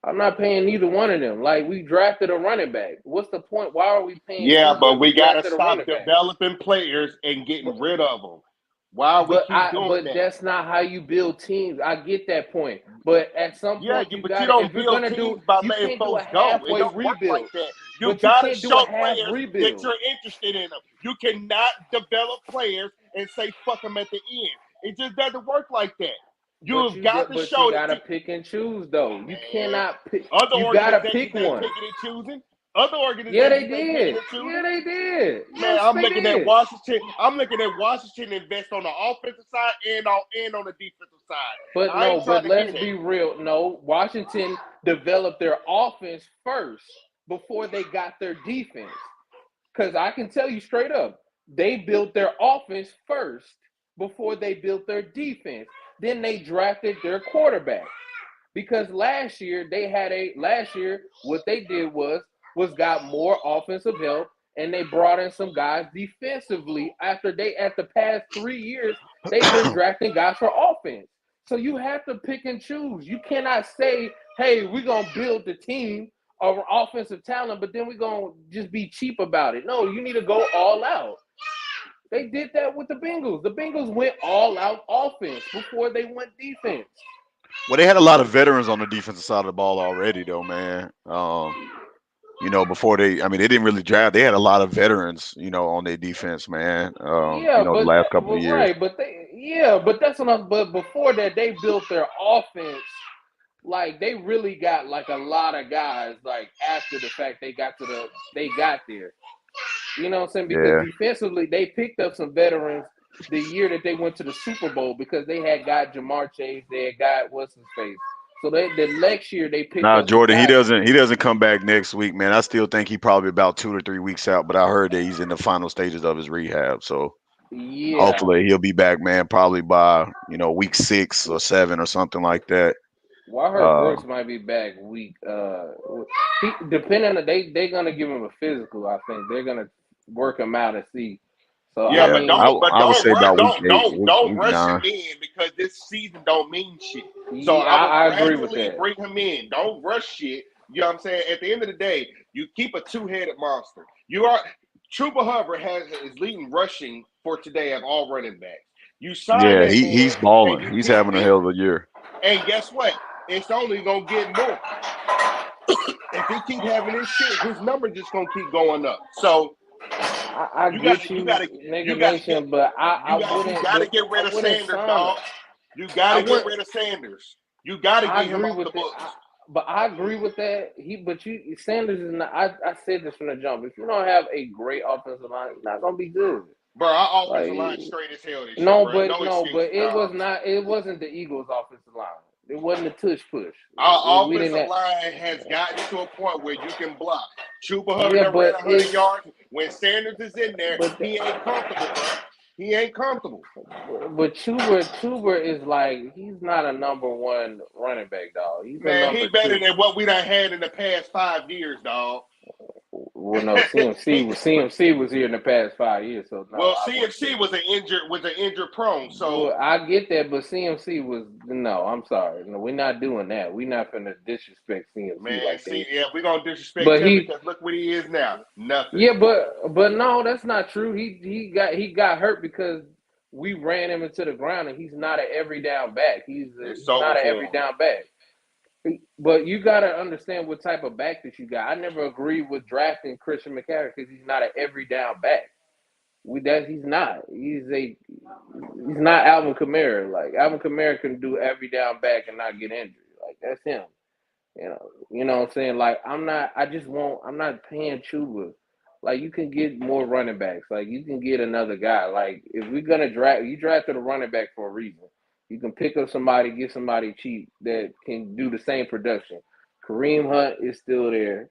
I'm not paying neither one of them. Like we drafted a running back. What's the point? Why are we paying Yeah, Chuba but if we we gotta drafted a stop running back? developing players and But getting rid of them. Why we keep doing but that? that's not how you build teams. I get that point. But at some Yeah, point you but you got to don't if you're build gonna do teams by you letting can't do a folks go. It halfway don't work like rebuild. that. You But you gotta can't do a show half players that rebuild. you're interested in them. You cannot develop players and say fuck them at the end. It just doesn't work like that. You have got to But you show that gotta you, pick and choose though. You man. cannot pick Other you gotta pick organizations ain't one. picking and choosing. Other Yeah, they organizations ain't picking did. and Yeah, choosing. they did. Man, Yes, I'm they looking at did. Washington. I'm looking at Washington invest on the offensive side and on the defensive side. But I no, ain't trying but to hear let's that. be real. No, Washington developed their offense first before they got their defense. Because I can tell you straight up, they built their offense first before they built their defense. Then they drafted their quarterback. Because last year what they did was got more offensive help and they brought in some guys defensively after they at the past 3 years they've been drafting guys for offense. So you have to pick and choose. You cannot say, hey, we're gonna build the team of offensive talent, but then we're gonna just be cheap about it. No, you need to go all out. They did that with the Bengals. The Bengals went all out offense before they went defense. Well, they had a lot of veterans on the defensive side of the ball already, though, man. Before they didn't really draft. They had a lot of veterans, on their defense, man. Yeah, The but last couple of well, years. right, but that's enough. But before that, they built their offense. Like they really got like a lot of guys. Like after the fact, they got there. You know what I'm saying? Because Yeah. defensively, they picked up some veterans the year that they went to the Super Bowl because they had got Jamar Chase, they had got what's his face. So the next year they picked Nah, up some Jordan, he guys. doesn't he doesn't come back next week, man. I still think he probably about 2 to 3 weeks out, but I heard that he's in the final stages of his rehab. So Yeah. hopefully he'll be back, man, probably by, week 6 or 7 or something like that. Well, I heard Uh, Brooks might be back week. Depending on they're gonna give him a physical. I think they're gonna work him out and see. So I Yeah, yeah, but mean, I would say about week 8, don't week rush him 9. in because this season don't mean shit. So yeah, I would I agree with gradually that. bring him in. Don't rush shit. You know what I'm saying? At the end of the day, you keep a two-headed monster. You are Trooper Hubbard is leading rushing for today of all running backs. You sign Yeah, that man he's and balling. you He's keep having a it. hell of a year. And guess what? It's only gonna get more. If he keep having this shit, his number just gonna keep going up. So I you got get to you you, got to nigga you got to get nation, but you got you got to get I rid of wouldn't Sanders, sign him. dog. You got I to get would. rid of Sanders. You got to I get him agree off the with it. books, But I agree with that. But Sanders is not. I said this from the jump. If you don't have a great offensive line, you're not gonna be good. bro. Our offensive line Like straight as hell this year, no, bro. but No no, but excuses, it was dog. not. It wasn't the Eagles' offensive line. It wasn't a tush push. Our We didn't. offensive line has gotten to a point where you can block. Chuba Hubbard Yeah, that ran but 100 it's yards. When Sanders is in there, but he ain't comfortable, bro. He ain't comfortable. but Chuba is like he's not a number one running back, dog. He's a Man, he number better two. than what we done had in the past 5 years, dog. Well, no, CMC was here in the past 5 years, so no, Well, I wouldn't CMC say. was an injured prone. So Well, I get that, but CMC was no. I'm sorry, no, we're not doing that. We're not gonna disrespect CMC man, like see, they. yeah, we're gonna disrespect But him he, because look what he is now. Nothing. yeah, but no, that's not true. He got hurt because we ran him into the ground, and he's not an every down back. It's He's over not an for every him. down back. But you got to understand what type of back that you got. I never agreed with drafting Christian McCaffrey because he's not an every down back. He's not. He's not Alvin Kamara. Like Alvin Kamara can do every down back and not get injured. Like that's him. You know what I'm saying? Like I'm not paying Chuba. Like you can get more running backs. Like you can get another guy. Like if we're gonna draft you drafted a running back for a reason. You can pick up somebody, get somebody cheap that can do the same production. Kareem Hunt is still there.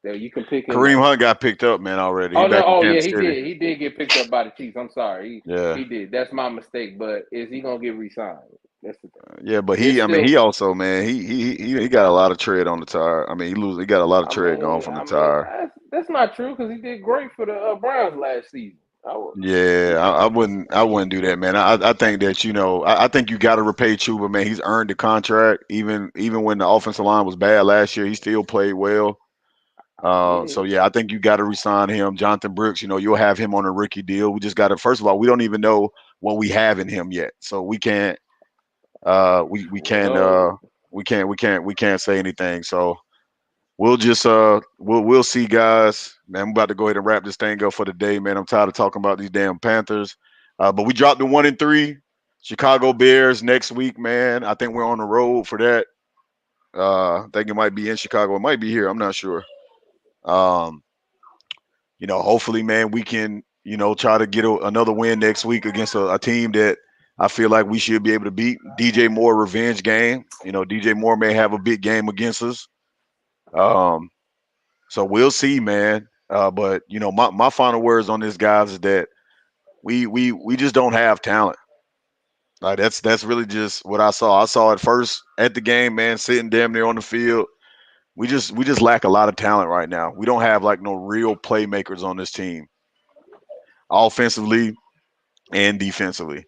That you can pick him Kareem up. Hunt got picked up, man, already. He Oh no! back in Oh yeah, Kansas he City. did. He did get picked up by the Chiefs. I'm sorry. Yeah. He did. That's my mistake. But is he gonna get re-signed? That's the thing. Yeah, but It's I mean, still. he also, man, he got a lot of tread on the tire. I mean, he got a lot of tread going from the tire. That's not true because he did great for the Browns last season. I would, Yeah, I wouldn't do that, man. I think that I think you got to repay Chuba, man. He's earned the contract, even when the offensive line was bad last year, he still played well. I get So it. yeah, I think you got to resign him, Jonathan Brooks. You'll have him on a rookie deal. We just got to first of all, we don't even know what we have in him yet, so we can't we can't Well, we can't say anything. So we'll just we'll see, guys. Man, I'm about to go ahead and wrap this thing up for the day, man. I'm tired of talking about these damn Panthers. But we dropped the 1-3. Chicago Bears next week, man. I think we're on the road for that. I think it might be in Chicago. It might be here. I'm not sure. Um, hopefully, man, we can, try to get another win next week against a team that I feel like we should be able to beat. DJ Moore revenge game. DJ Moore may have a big game against us. Um, So we'll see, man. But my final words on this, guys, is that we just don't have talent. Like that's really just what I saw. I saw it first at the game, man, sitting damn near on the field. We just lack a lot of talent right now. We don't have like no real playmakers on this team, offensively and defensively.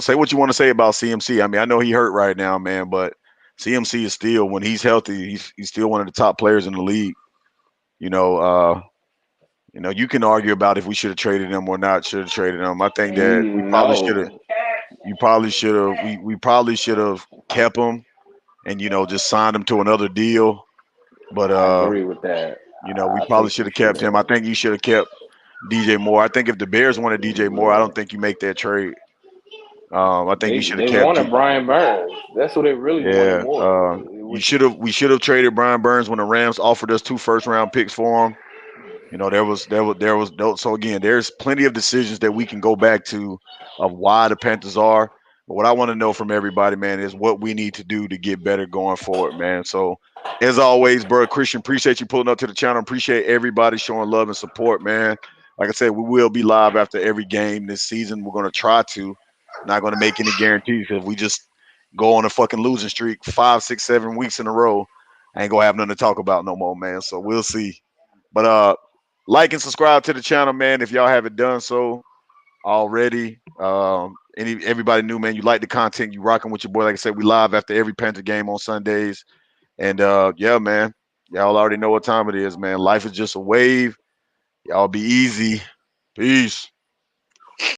Say what you want to say about CMC. I mean, I know he hurt right now, man, but CMC is still, when he's healthy, he's still one of the top players in the league. You know, uh, you can argue about if we should have traded him or not should have traded him. I think that we probably should have. no, You probably should have. We probably should have kept him and just signed him to another deal. But I agree with that. we I probably think should you have kept should him. I have. think you should have kept DJ Moore. I think if the Bears wanted DJ Moore, I don't think you make that trade. I think you should have They kept. wanted Brian Burns. That's what they really wanted Yeah. more. You should have. We should have traded Brian Burns when the Rams offered us 2 first-round picks for him. So again, there's plenty of decisions that we can go back to of why the Panthers are. But what I want to know from everybody, man, is what we need to do to get better going forward, man. So as always, bro, Christian, appreciate you pulling up to the channel. Appreciate everybody showing love and support, man. Like I said, we will be live after every game this season. We're gonna try to. Not gonna make any guarantees if we just go on a fucking losing streak 5, 6, 7 weeks in a row. I ain't gonna have nothing to talk about no more, man. So we'll see. But like and subscribe to the channel, man, if y'all haven't done so already. Everybody new, man, you like the content, you rocking with your boy. Like I said, we live after every Panther game on Sundays. And yeah, man, y'all already know what time it is, man. Life is just a wave. Y'all be easy. Peace.